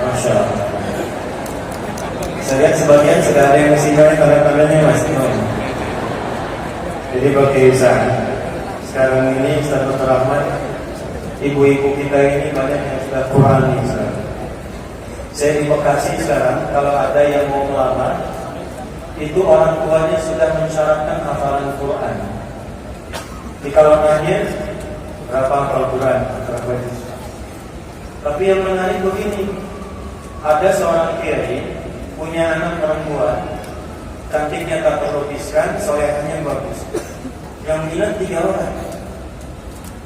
Masya Allah. Saya lihat sebagian sudah ada yang sinyalnya tanda-tandanya Mas. Jadi bagi usaha. Sekarang ini Ustaz Dr. Rahmat, ibu-ibu kita ini banyak yang sudah Qurani sekarang. Saya di Bekasi sekarang, kalau ada yang mau melamar, itu orang tuanya sudah mensyaratkan hafalan Quran. Jadi kalau nanya berapa hafal Quran, berapa juz. Tapi yang menarik begini, ada seorang kiai punya anak perempuan, cantiknya tak terlukiskan, solehahnya bagus. Yang minat 3 orang.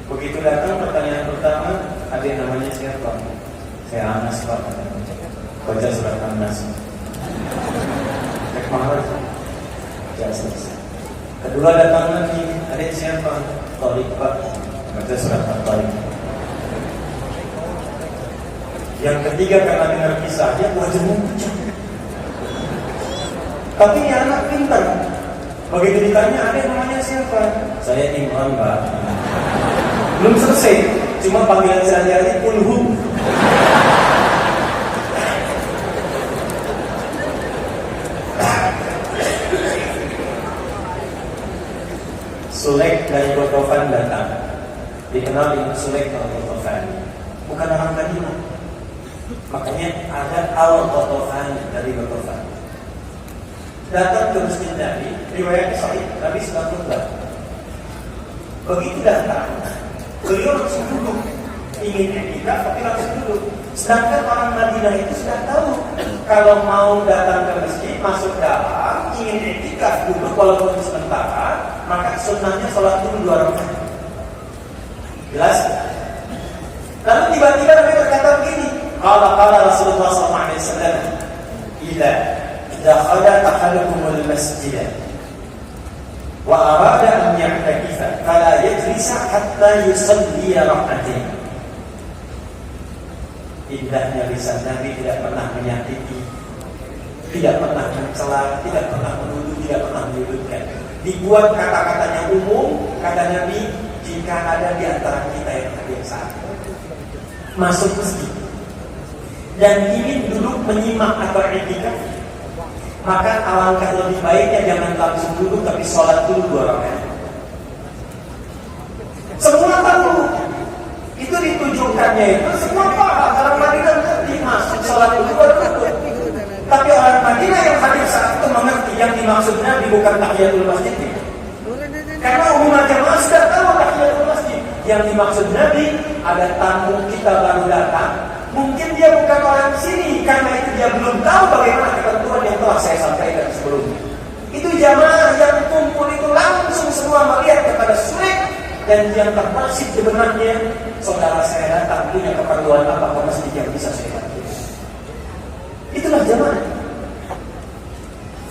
Begitu datang pertanyaan pertama, Adik namanya siapa? Saya Anas Pak. Baca surat Anas. Cek mahal. Ya selesai. Kedua datang lagi, adik siapa? Torik Pak. Baca surat At-Torik. Yang ketiga karena dengar kisahnya wajahnya pucat. Tapi ini anak pintar. Begitu ditanya, adik namanya siapa? Saya Imran Pak. Belum selesai, cuma panggilan sehari-hari Ulhum. Sulek dari Gotofan datang. Dikenal dengan Sulek dari Gotofan. Bukan orang Madinah. Makanya ada Al-Gotofan dari Gotofan. Datang ke masjid Nabi, riwayatnya sahih, Nabi sedang khutbah. Begitu datang, beliau langsung duduk. Ingin iktikaf tapi langsung duduk. Sedangkan orang Madinah itu sudah tahu kalau mau datang ke masjid, masuk dalam, ingin iktikaf duduk walaupun sementara, maka sunnahnya sholat dulu 2 rakaat. Jelas? Lalu tiba-tiba Nabi berkata begini, qala Rasulullah SAW, idza dakhala ahadukumul masjid wa arada an ya'takifa fala yajlisa hatta yusalli rak'atain. Indahnya lisan Nabi tidak pernah menyakiti, tidak pernah mencela, tidak pernah menuduh, tidak pernah menyudutkan. Dibuat kata-katanya umum, kata Nabi, jika ada di antara kita yang hadir saat masuk masjid dan ingin duduk menyimak atau i'tikaf, maka alangkah lebih baiknya jangan langsung duduk tapi sholat dulu 2 rakaat. Semua tahu itu ditujukannya itu semua paham. Orang Madinah ngerti masuk sholat dulu baru duduk. Tapi orang Madinah yang hadir saat itu mengerti yang dimaksudnya bukan tahiyatul masjid. Karena umum jamaah sudah tahu tahiyatul masjid. Yang dimaksud Nabi ada tamu kita baru datang. Mungkin dia bukan orang sini, karena itu dia belum tahu bagaimana ketentuan yang telah saya sampaikan sebelumnya. Itu jamaah yang kumpul itu langsung semua melihat kepada Sulek, dan yang terbersih sebenarnya saudara saya datang punya keperluan apa ke masjid yang bisa saya bantu. Itulah jamaah.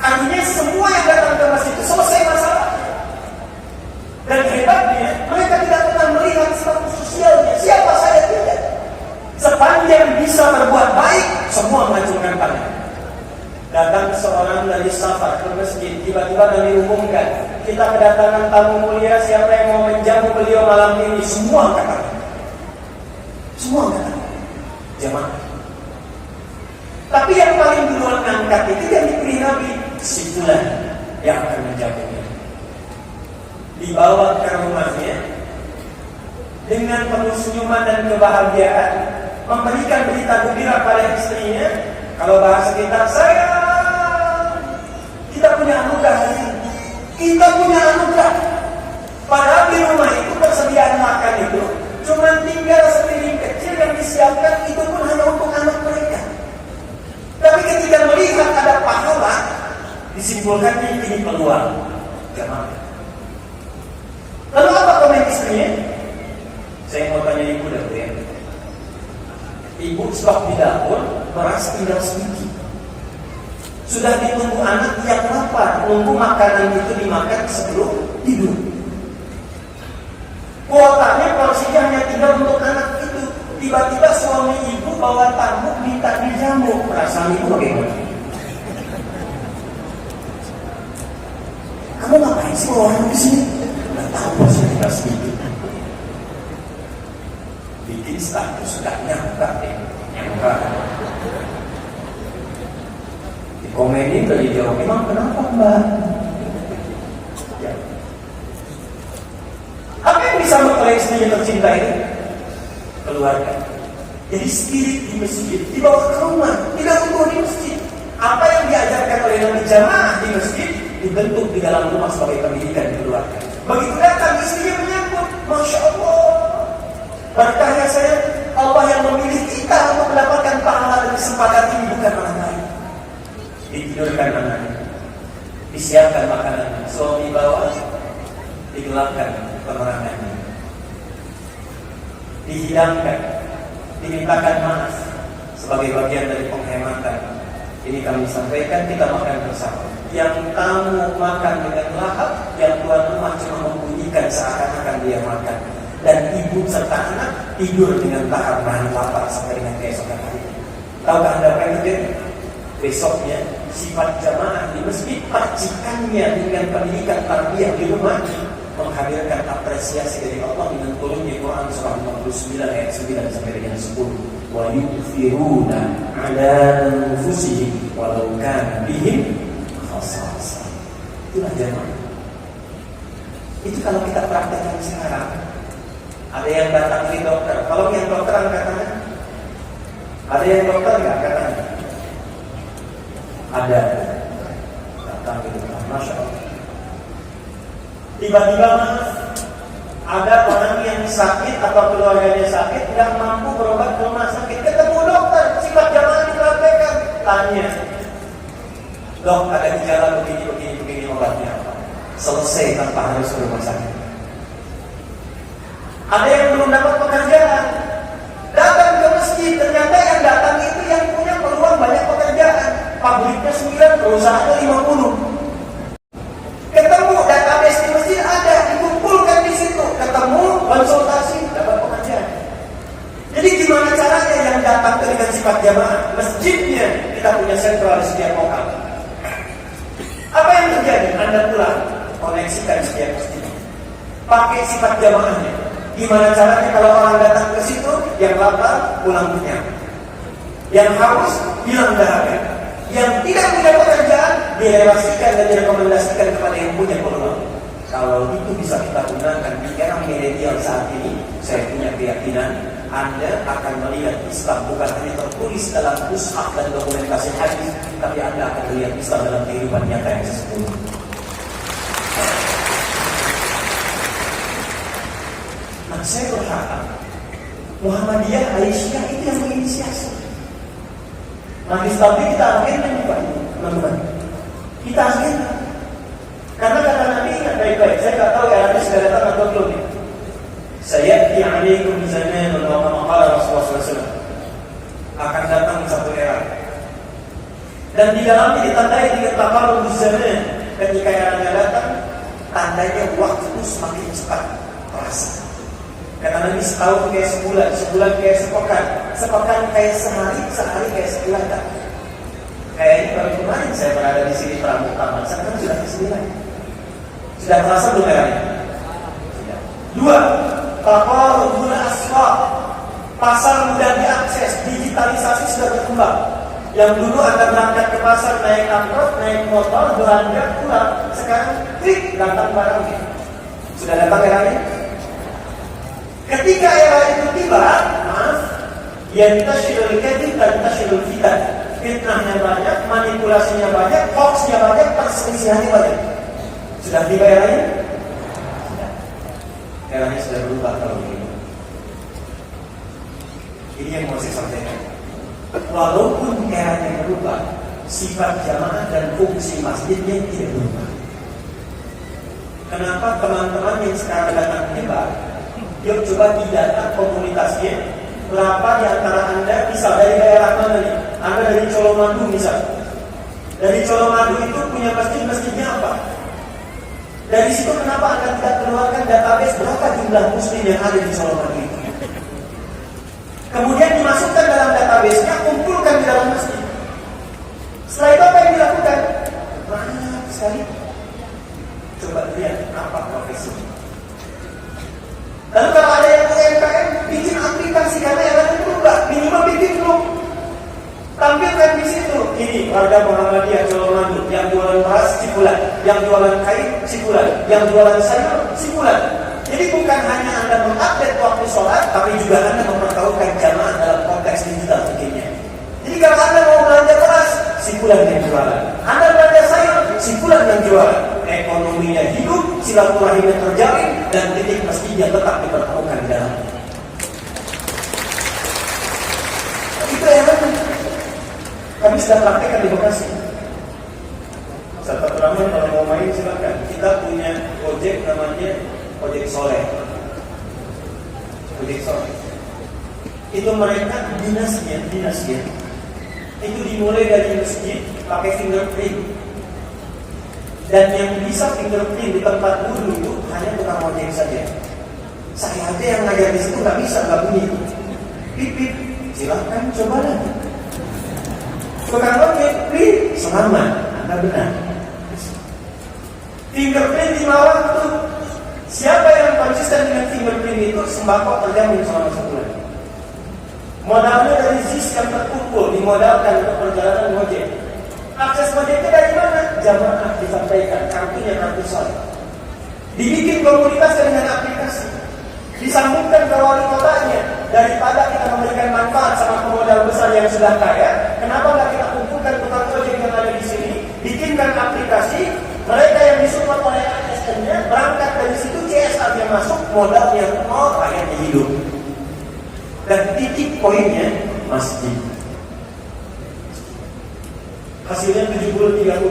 Artinya semua yang datang ke masjid itu selesai masalah. Dan hebatnya mereka tidak pernah melihat status sosialnya. Siapa saya tidak. Sepanjang bisa berbuat baik, semua mengacungkan tangan. Datang seorang dari safar ke masjid, tiba-tiba Nabi umumkan, kita kedatangan tamu mulia, siapa yang mau menjamu beliau malam ini? Semua katakan. Semua katakan. Jemaah. Tapi yang paling duluan angkat itu yang dipilih Nabi, si fulan yang akan menjamunya. Dibawa ke rumahnya dengan penuh senyuman dan kebahagiaan, memberikan berita gembira pada istrinya. Kalau bahasa kita, kita punya anugerah hari ini. Kita punya anugerah. Padahal di rumah itu persediaan makan itu cuma tinggal sepiring kecil yang disiapkan, itu pun hanya untuk anak mereka. Tapi ketika melihat ada pahala, disimpulkan ini peluang. Jemaah. Lalu apa komen istrinya? Saya mau tanya ibu dah, ya. Ibu stok di dapur, beras tinggal sedikit. Sudah ditunggu anak yang lapar, nunggu makanan itu dimakan sebelum tidur. Kuotanya porsinya hanya tinggal untuk anak itu. Tiba-tiba suami ibu bawa tamu minta dijamu. Perasaan ibu bagaimana? Kamu ngapain sih bawa orang di sini? Nggak tahu porsinya tinggal sedikit. Bikin status sudah nyangka deh, nyangka. Di komenin tadi jawab, emang kenapa mbak? Ya. Apa yang disambut oleh istrinya tercinta ini? Keluarga. Jadi spirit di masjid dibawa ke rumah, tidak tumbuh di masjid. Apa yang diajarkan oleh Nabi jamaah di masjid dibentuk di dalam rumah sebagai pendidikan di keluarga. Begitu datang istrinya menyambut, masya Allah. Berkahnya saya, Allah yang memilih kita untuk mendapatkan pahala dan kesempatan ini, bukan orang lain. Ditidurkan anaknya, disiapkan makanan, suami bawa, digelapkan penerangannya, dihidangkan, dimintakan maaf sebagai bagian dari penghematan. Ini kami sampaikan, kita makan bersama. Yang tamu makan dengan lahap, yang tuan rumah cuma membunyikan seakan-akan dia makan. Dan ibu serta anak tidur dengan lahap nahan lapar sampai dengan keesokan hari. Tahukah Anda apa yang terjadi? Besoknya sifat jamaah di masjid, percikannya dengan pendidikan tarbiyah di rumah menghadirkan apresiasi dari Allah dengan turunnya Quran surah 59 ayat 9 sampai dengan 10. Wa yu'thiruna 'ala anfusihim walau kana bihim khasasah. Itulah jamaah. Itu kalau kita praktekkan sekarang. Ada yang datang ke dokter. Kalau yang dokter angkat tangan. Ada yang dokter nggak angkat tangan? Ada. Datang ke dokter. Masya Allah. Tiba-tiba ada orang yang sakit atau keluarganya sakit, tidak mampu berobat ke rumah sakit, ketemu dokter, sifat jamaah dipraktekkan. Tanya, dok, ada gejala begini obatnya apa? Selesai tanpa harus ke rumah sakit. Ada yang belum dapat pekerjaan, datang ke masjid, ternyata yang datang itu yang punya peluang banyak pekerjaan. Pabriknya 9, perusahaannya 50. Ketemu database di masjid ada, dikumpulkan di situ, ketemu, konsultasi, dapat pekerjaan. Jadi gimana caranya yang datang dengan sifat jamaah? Masjidnya kita punya sentral di setiap lokal. Apa yang terjadi? Anda pulang, koneksikan setiap masjid, pakai sifat jamaahnya. Gimana caranya kalau orang datang ke situ, yang lapar pulang kenyang, yang haus bilang dahaga, yang tidak punya pekerjaan direlasikan dan direkomendasikan kepada yang punya peluang. Kalau itu bisa kita gunakan di era milenial saat ini, saya punya keyakinan Anda akan melihat Islam bukan hanya tertulis dalam mushaf dan dokumentasi hadis, tapi Anda akan melihat Islam dalam kehidupan nyata yang sesungguhnya. Nah, saya berharap Muhammadiyah, Aisyah itu yang menginisiasi. Majlis tabligh kita akhirnya nih Pak, teman-teman. Kita akhirnya. Karena kata Nabi ingat baik-baik. Saya tak tahu ya nanti sudah datang atau belum ya. Sayati alaikum zamanun wa kama qala Rasulullah SAW. Akan datang satu era. Dan di dalamnya ditandai dengan taqarrub zaman. Ketika eranya datang, tandanya waktu semakin cepat terasa. Kata Nabi, setahun kayak sebulan, sebulan kayak sepekan, sepekan kayak sehari, sehari kayak sebulan. Kayak ini baru kemarin saya berada di sini Pramuka Taman, sekarang sudah ke 9. Sudah terasa belum eranya? Sudah. 2. Taqarrubul aswaq. Pasar mudah diakses, digitalisasi sudah berkembang. Yang dulu Anda berangkat ke pasar naik angkot, naik motor, belanja pulang, sekarang klik datang barangnya. Sudah datang eranya? Ketika era itu tiba, yantashirul kadhib dan tashirul fitan. Fitnahnya banyak, manipulasinya banyak, hoaxnya banyak, perselisihannya banyak. Sudah tiba eranya? Sudah. Eranya sudah berubah kalau begini. Ini yang mau saya sampaikan. Walaupun eranya berubah, sifat jamaah dan fungsi masjidnya tidak berubah. Kenapa teman-teman yang sekarang datang menyebar? Yuk coba didata komunitasnya. Berapa di antara Anda, misal dari daerah mana nih? Anda dari Colomadu misal. Dari Colomadu itu punya masjidnya apa? Dari situ kenapa Anda tidak keluarkan database berapa jumlah muslim yang ada di Colomadu itu? Kemudian dimasukkan dalam database-nya, kumpulkan di dalam masjid. Setelah itu apa yang dilakukan? Banyak sekali. Coba lihat apa profesinya. Lalu kalau ada yang UMKM bikin aplikasi karena yang berubah, minimal bikin blog, tampilkan di situ. Ini warga Muhammadiyah Colomadu yang jualan beras Cipulan, yang jualan kain Cipulan, yang jualan sayur Cipulan. Jadi bukan hanya Anda mengupdate waktu sholat, tapi juga Anda mempertaruhkan jamaah dalam konteks digital tentunya. Jadi kalau Anda mau belanja beras, Cipulan yang jualan. Anda belanja sayur, Cipulan yang jualan. Ekonominya hidup, silaturahimnya terjalin, dan titik mestinya tetap dipertemukan di dalam. Itu yang kami sudah praktekkan di Bekasi. Sahabat Rahman kalau mau main silakan. Kita punya project namanya Project Soleh. Project Soleh. Itu mereka dinasnya itu dimulai dari masjid pakai fingerprint. Dan yang bisa fingerprint di tempat dulu itu hanya tukang ojek saja. Saya aja yang ngajar di situ nggak bisa, nggak bunyi. Pipip, silahkan coba lagi. Tukang ojek, pip, selamat, Anda benar. Fingerprint di bawah itu. Siapa yang konsisten dengan fingerprint itu sembako terjamin selama sebulan. Modalnya dari ZIS yang terkumpul dimodalkan untuk perjalanan ojek. Akses ojeknya dari mana? Jamaah disampaikan, kartunya ratusan. Dibikin komunitas dengan aplikasi. Disambungkan ke wali kotanya. Daripada kita memberikan manfaat sama pemodal besar yang sudah kaya, kenapa nggak kita kumpulkan tukang ojek yang ada di sini, bikinkan aplikasi, mereka yang disupport oleh ASN-nya berangkat dari situ, CSR-nya masuk, modalnya nol, rakyatnya hidup. Dan titik poinnya masjid. Hasilnya 70-30.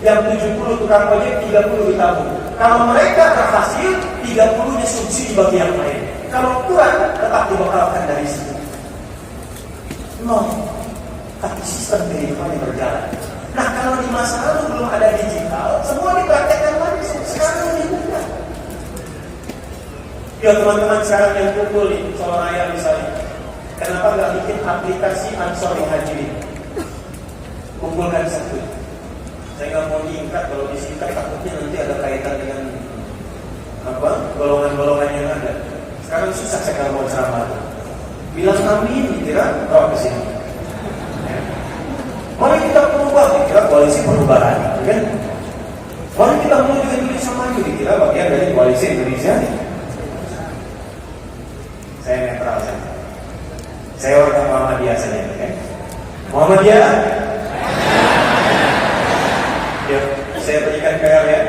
Yang 70 tukang ojek, 30 ditabung. Kalau mereka berhasil, 30-nya subsidi bagi yang lain. Kalau kurang, tetap dibekalkan dari situ. Tapi sistem kehidupan yang berjalan. Nah, kalau di masa lalu belum ada digital, semua dipraktekkan langsung. Sekarang ini bukan. Ya teman-teman sekarang yang kumpul di Solo Raya misalnya, kenapa nggak bikin aplikasi Ansor yang Hajirin? Kumpulkan satu. Saya nggak mau diingkat, kalau disingkat takutnya nanti ada kaitan dengan golongan-golongan yang ada. Sekarang susah saya kalau mau ceramah. Bilang amin, dikira bawa ke sini. Mari kita berubah, dikira koalisi perubahan, kan? Mari kita menuju Indonesia maju, dikira bagian dari koalisi Indonesia. Saya netral saja. Saya orang Muhammadiyah saja, kan? Muhammadiyah. Ya, saya berikan PR ya.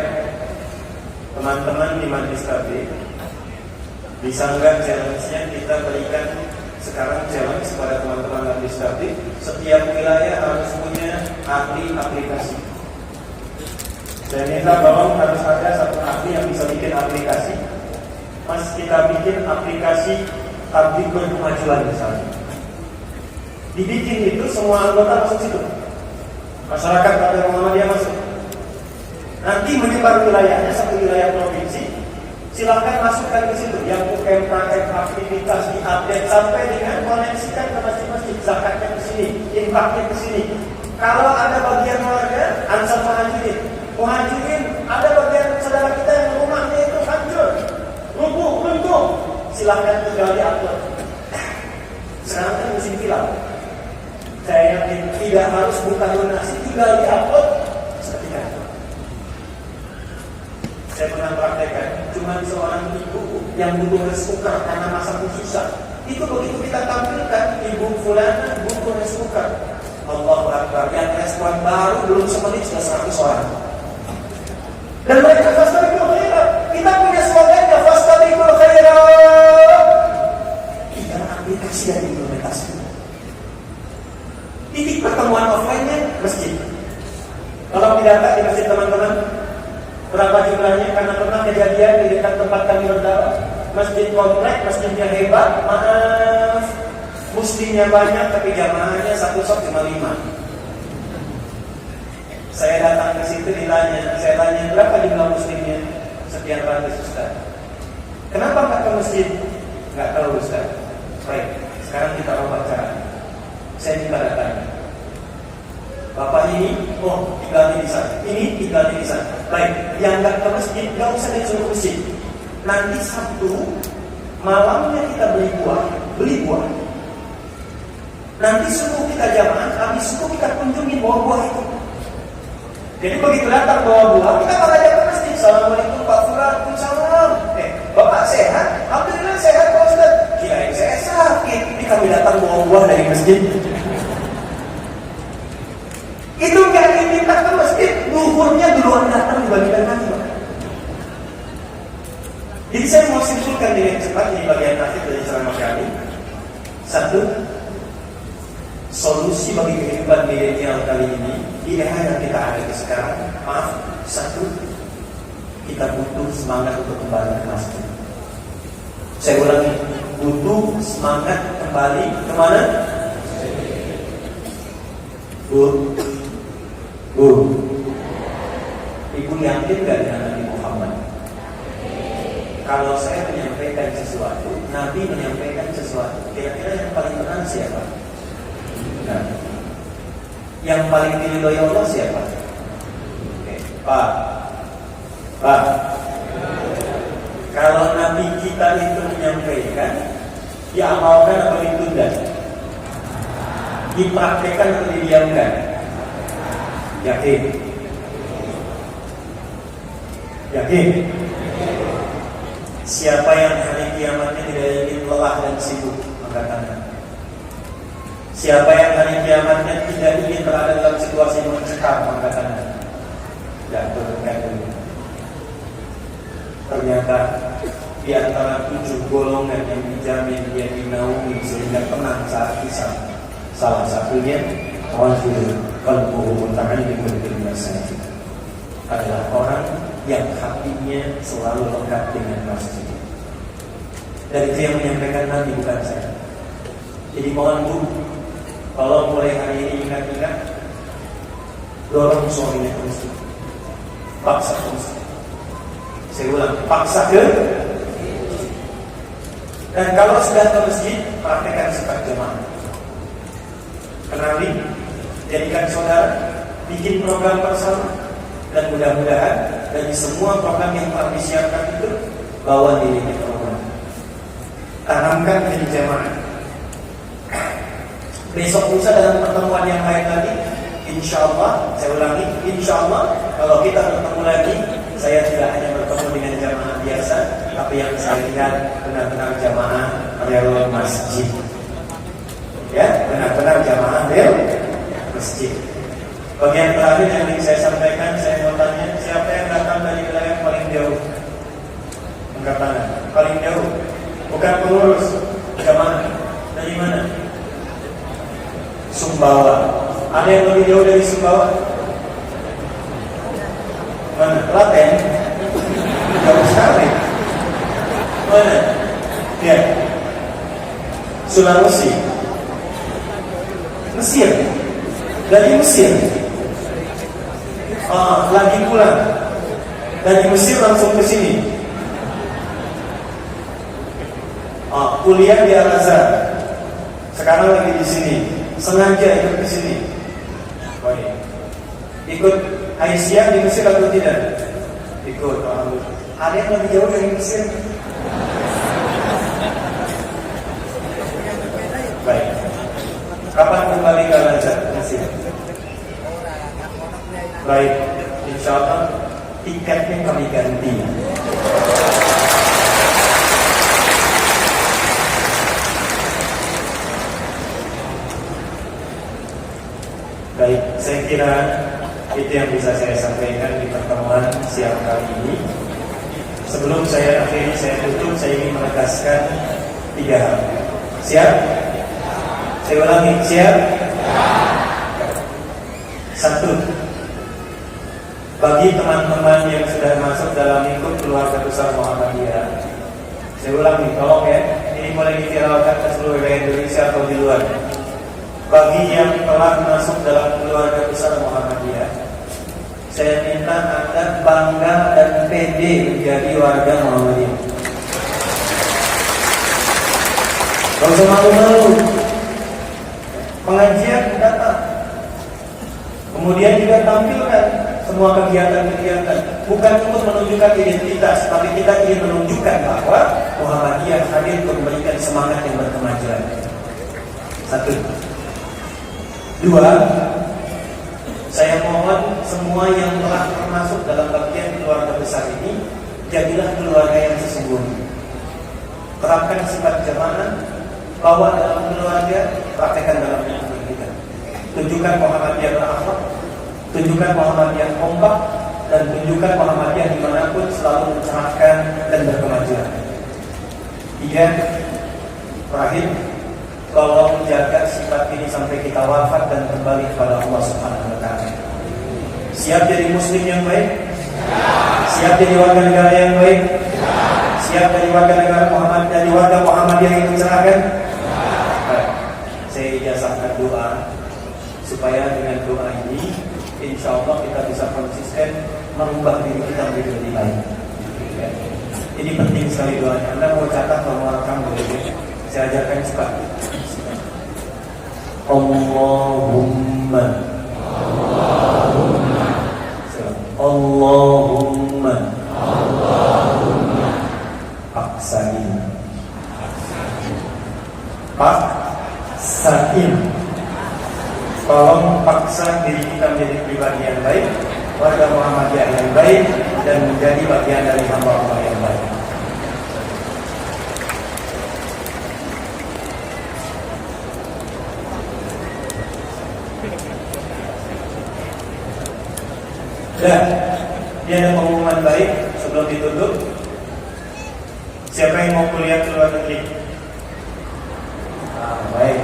Teman-teman di Majelis Tabligh, bisa nggak challenge-nya kita berikan sekarang challenge kepada teman-teman Majelis Tabligh, setiap wilayah harus punya ahli aplikasi. Saya minta bahwa harus ada satu ahli yang bisa bikin aplikasi. Mas, kita bikin aplikasi tabligh berkemajuan misalnya. Dibikin itu semua anggota masuk situ. Masyarakat Partai Muhammadiyah masuk. Nanti menyebar wilayahnya, satu wilayah provinsi. Silahkan masukkan ke situ. Yang UMKM aktivitas diupdate sampai dengan koneksikan ke masjid-masjid. Zakatnya ke sini, infaknya ke sini. Kalau ada bagian warga, Ansar Muhajirin, ada bagian saudara kita yang rumahnya itu hancur, rubuh, runtuh, silahkan tinggal diupload. Sekarang kan musim film. Saya yakin tidak harus buka donasi, tinggal diupload seketika. Saya pernah praktekkan, cuma seorang ibu yang butuh rice cooker karena masaknya susah. Itu begitu kita tampilkan, ibu fulana butuh rice cooker. Allahu Akbar, yang respon baru belum semenit sudah 100 orang. Dan mereka fastabiqul khairat. Kita punya slogannya fastabiqul khairat. Kita aplikasi dan implementasi. Titik pertemuan offline-nya masjid. Kalau tidak ada di masjid teman-teman, berapa jumlahnya? Karena pernah kejadian di dekat tempat kami berdakwah, masjid komplek, masjidnya hebat, maaf, muslimnya banyak tapi jamaahnya satu sok cuma 5. Saya datang ke situ ditanya, saya tanya berapa jumlah muslimnya? Sekian ratus Ustaz. Kenapa nggak ke masjid? Nggak tahu Ustaz. Baik, sekarang kita ubah cara. Saya juga datang. Bapak ini, tinggalnya di sana. Ini tinggalnya di sana. Baik, yang nggak ke masjid nggak usah disuruh masjid. Nanti Sabtu malamnya kita beli buah. Nanti subuh kita jamaah, habis subuh kita kunjungi buah itu. Jadi begitu datang bawa buah, kita malah datang ke masjid. Assalamualaikum Pak Fulan, salam. Bapak sehat? Alhamdulillah sehat Pak Ustaz. Kirain saya sakit. Ini kami datang bawa buah dari masjid. Itu nggak diminta ke masjid, luhurnya duluan datang dibagikan lagi. Jadi saya mau simpulkan dengan cepat di bagian akhir dari ceramah kami. 1, solusi bagi kehidupan milenial kali ini di era yang kita hadapi sekarang. Maaf, 1, kita butuh semangat untuk kembali ke masjid. Saya ulangi, butuh semangat kembali kembali kemana? Bu, Ibu yakin gak dengan Nabi Muhammad? Kalau saya menyampaikan sesuatu, Nabi menyampaikan sesuatu, kira-kira yang paling benar siapa? Nah, yang paling diridhoi Allah siapa? Oke, Pak. Kalau Nabi kita itu menyampaikan, diamalkan atau ditunda? Dipraktekkan atau didiamkan? Yakin? Siapa yang hari kiamatnya tidak ingin lelah dan sibuk? Angkat tangan. Siapa yang hari kiamatnya tidak ingin berada dalam situasi mencekam? Angkat tangan. Turunkan dulu. Ternyata di antara 7 golongan yang dijamin dia dinaungi sehingga tenang saat kisah, salah satunya rajul qalbuhu muta'alliqun bil masajid, adalah orang yang hatinya selalu lekat dengan masjid. Dan itu yang menyampaikan Nabi, bukan saya. Jadi mohon Bu, kalau mulai hari ini ingat-ingat, dorong suaminya ke masjid, paksa ke masjid. Saya ulang, paksa ke. Dan kalau sudah ke masjid, praktekkan sifat jemaah. Kenali, jadikan saudara, bikin program bersama, dan mudah-mudahan dari semua program yang telah disiapkan itu, bawa dirinya ke program. Tanamkan jadi jemaah. Besok lusa dalam pertemuan yang lain lagi, insya Allah, saya ulangi, insya Allah, kalau kita bertemu lagi, saya tidak hanya bertemu dengan jamaah biasa, tapi yang saya lihat benar-benar jamaah rel masjid. Ya, benar-benar jamaah rel masjid. Bagian terakhir yang ingin saya sampaikan, saya mau tanya, siapa yang datang dari wilayah paling jauh? Angkat tangan. Paling jauh, bukan pengurus jamaah. Dari mana? Sumbawa. Ada yang lebih jauh dari Sumbawa? Mana? Klaten? Jauh sekali. Mana? Ya. Sulawesi. Mesir. Dari Mesir. Lagi pulang. Dari Mesir langsung ke sini. Kuliah di Al-Azhar. Sekarang lagi di sini. Sengaja ikut ke sini. Baik. Ikut Aisyah di Mesir atau tidak? Ikut. Ada yang lebih jauh dari Mesir? Baik. Kapan kembali ke Al-Azhar? Mesir. Baik. Insya Allah tiketnya kami ganti. Baik, saya kira itu yang bisa saya sampaikan di pertemuan siang kali ini. Sebelum saya akhiri, saya tutup, saya ingin menegaskan 3 hal. Siap? Saya ulangi, siap? 1. Bagi teman-teman yang sudah masuk dalam lingkup keluarga besar Muhammadiyah, saya ulangi, tolong ya, ini boleh diviralkan ke seluruh wilayah Indonesia atau di luar. Bagi yang telah masuk dalam keluarga besar Muhammadiyah, saya minta Anda bangga dan pede menjadi warga Muhammadiyah. Gak usah malu-malu. Pengajian datang. Kemudian juga tampilkan semua kegiatan-kegiatan. Bukan untuk menunjukkan identitas, tapi kita ingin menunjukkan bahwa Muhammadiyah hadir untuk memberikan semangat yang berkemajuan. 1. 2, saya mohon semua yang telah termasuk dalam bagian keluarga besar ini, jadilah keluarga yang sesungguhnya. Terapkan sifat jamaah, bawa dalam keluarga, praktekkan dalam keluarga kita. Tunjukkan Muhammadiyah berakhlak, tunjukkan Muhammadiyah kompak, dan tunjukkan Muhammadiyah dimanapun selalu mencerahkan dan berkemajuan. 3, terakhir, tolong jaga sifat ini sampai kita wafat dan kembali kepada Allah Subhanahu wa Ta'ala. Siap jadi muslim yang baik? Siap jadi warga negara yang baik? Siap jadi warga negara Muhammad, jadi warga Muhammadiyah yang mencerahkan? supaya dengan doa ini insya Allah kita bisa konsisten merubah diri kita menjadi lebih baik. Ya. Ini penting sekali doanya. Anda mau catat, mau rekam boleh. Saya ajarkan cepat. Allahumma Allahumma paksain tolong paksa diri kita menjadi pribadi yang baik, warga Muhammadiyah yang baik, dan menjadi bagian dari hamba Allah yang baik. Dan dia ada pengumuman baik sebelum ditutup. Siapa yang mau kuliah ke luar negeri? Baik,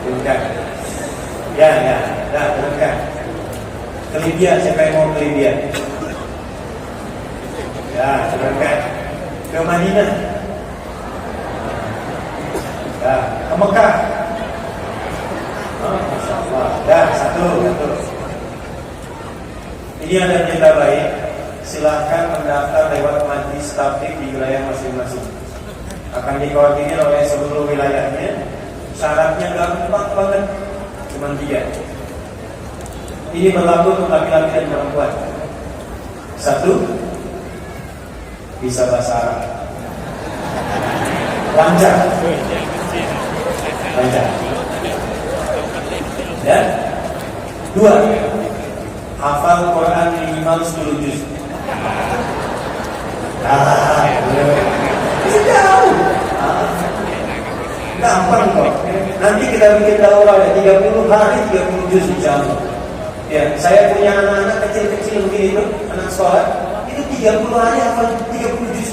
turunkan. Ya, turunkan. Ke Libya, siapa yang mau ke Libya? Ya, turunkan. Ke Madinah. Ya, ke Mekah. Masya Allah. Ya, satu. Ini ada berita baik. Silahkan mendaftar lewat majlis tabligh di wilayah masing-masing. Akan dikoordinir oleh seluruh wilayahnya. Syaratnya gampang banget, cuma 3. Ini berlaku untuk laki-laki dan perempuan. 1, bisa bahasa Arab, lancar. Dan 2, hafal Quran minimal 10 juz. Bisa jauh. Gampang kok. Nanti kita bikin daurah ya, 30 hari 30 juz insyaallah. Ya, saya punya anak-anak kecil-kecil begini tuh, anak sekolah, itu 30 hari hafal 30 juz.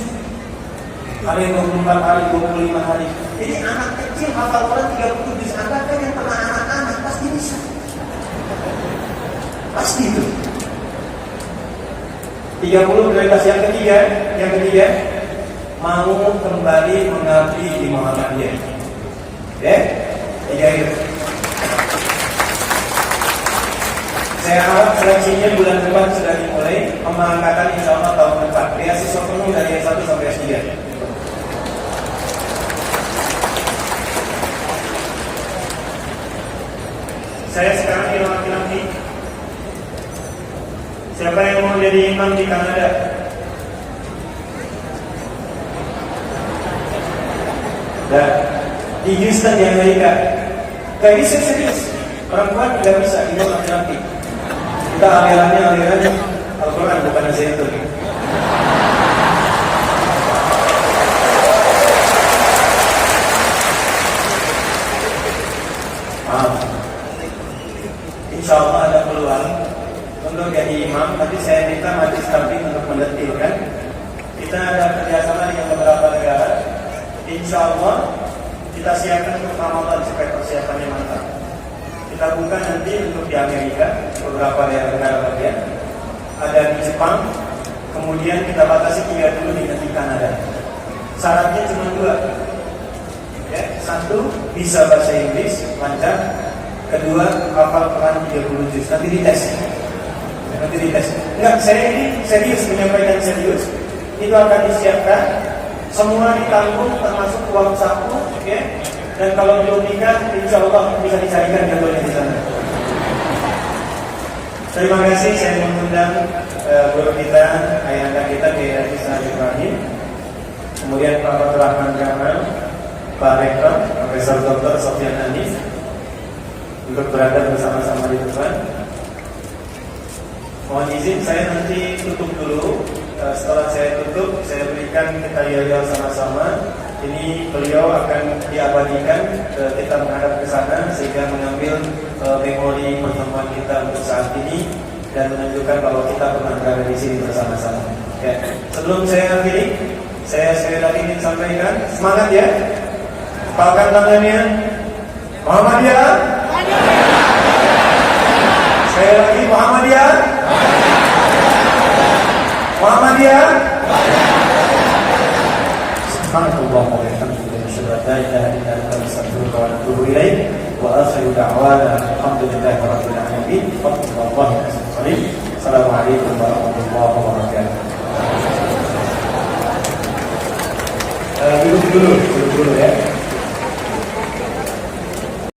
Ada yang 24 hari, 25 hari. Jadi anak kecil hafal Quran 30 juz. Anda kan yang pernah anak-anak pasti bisa. Pasti itu. 30 prioritas yang ketiga mau kembali mengabdi di Muhammadiyah. Ya, 3 itu. Saya harap seleksinya bulan depan sudah dimulai, pemangkatan insya Allah tahun depan. Beasiswa penuh dari S1 sampai S3. Saya sekarang di laki-laki. Siapa yang mau jadi imam di Kanada? Dan di Houston di Amerika. Gak bisa serius. Perempuan tidak bisa, imam laki-laki. Kita alirannya Al-Quran bukan Zaitun. Insya Allah ada peluang untuk jadi imam, tapi saya minta majlis tabligh untuk mendetilkan. Kita ada kerjasama dengan beberapa negara. Insya Allah kita siapkan untuk Ramadan supaya persiapannya mantap. Kita buka nanti untuk di Amerika, beberapa negara bagian. Ada di Jepang, kemudian kita batasi 3 dulu di Kanada. Syaratnya cuma 2. Ya, 1, bisa bahasa Inggris, lancar. 2, hafal Quran 30 juz. Nanti dites. Enggak, saya ini serius, menyampaikan serius. Itu akan disiapkan, semua ditanggung termasuk uang saku, ya. Dan kalau belum nikah, insya Allah bisa dicarikan jodohnya di sana. Terima kasih, saya mengundang guru kita, ayahanda kita, Kiai Haji Sa'ad Ibrahim. Kemudian Pak Dr. Rahman Kamal, Pak Rektor, Profesor Dr. Sofyan Hanif, untuk berada bersama-sama di depan. Mohon izin saya nanti tutup dulu. Setelah saya tutup, saya berikan kita yel-yel sama-sama. Ini beliau akan diabadikan, kita menghadap ke sana sehingga mengambil memori pertemuan kita untuk saat ini dan menunjukkan bahwa kita pernah berada di sini bersama-sama. Ya. Sebelum saya akhiri, saya sekali lagi ingin sampaikan semangat ya. Palkan tangannya. Muhammadiyah. Sekali lagi Muhammadiyah. Muhammadiyah. Subhanallah wa bihamdihi, asyhadu an la ilaha illa anta, astaghfiruka wa atubu ilaik. Wa akhiru da'wana alhamdulillahi rabbil alamin. Assalamualaikum warahmatullahi wabarakatuh. Duduk dulu ya.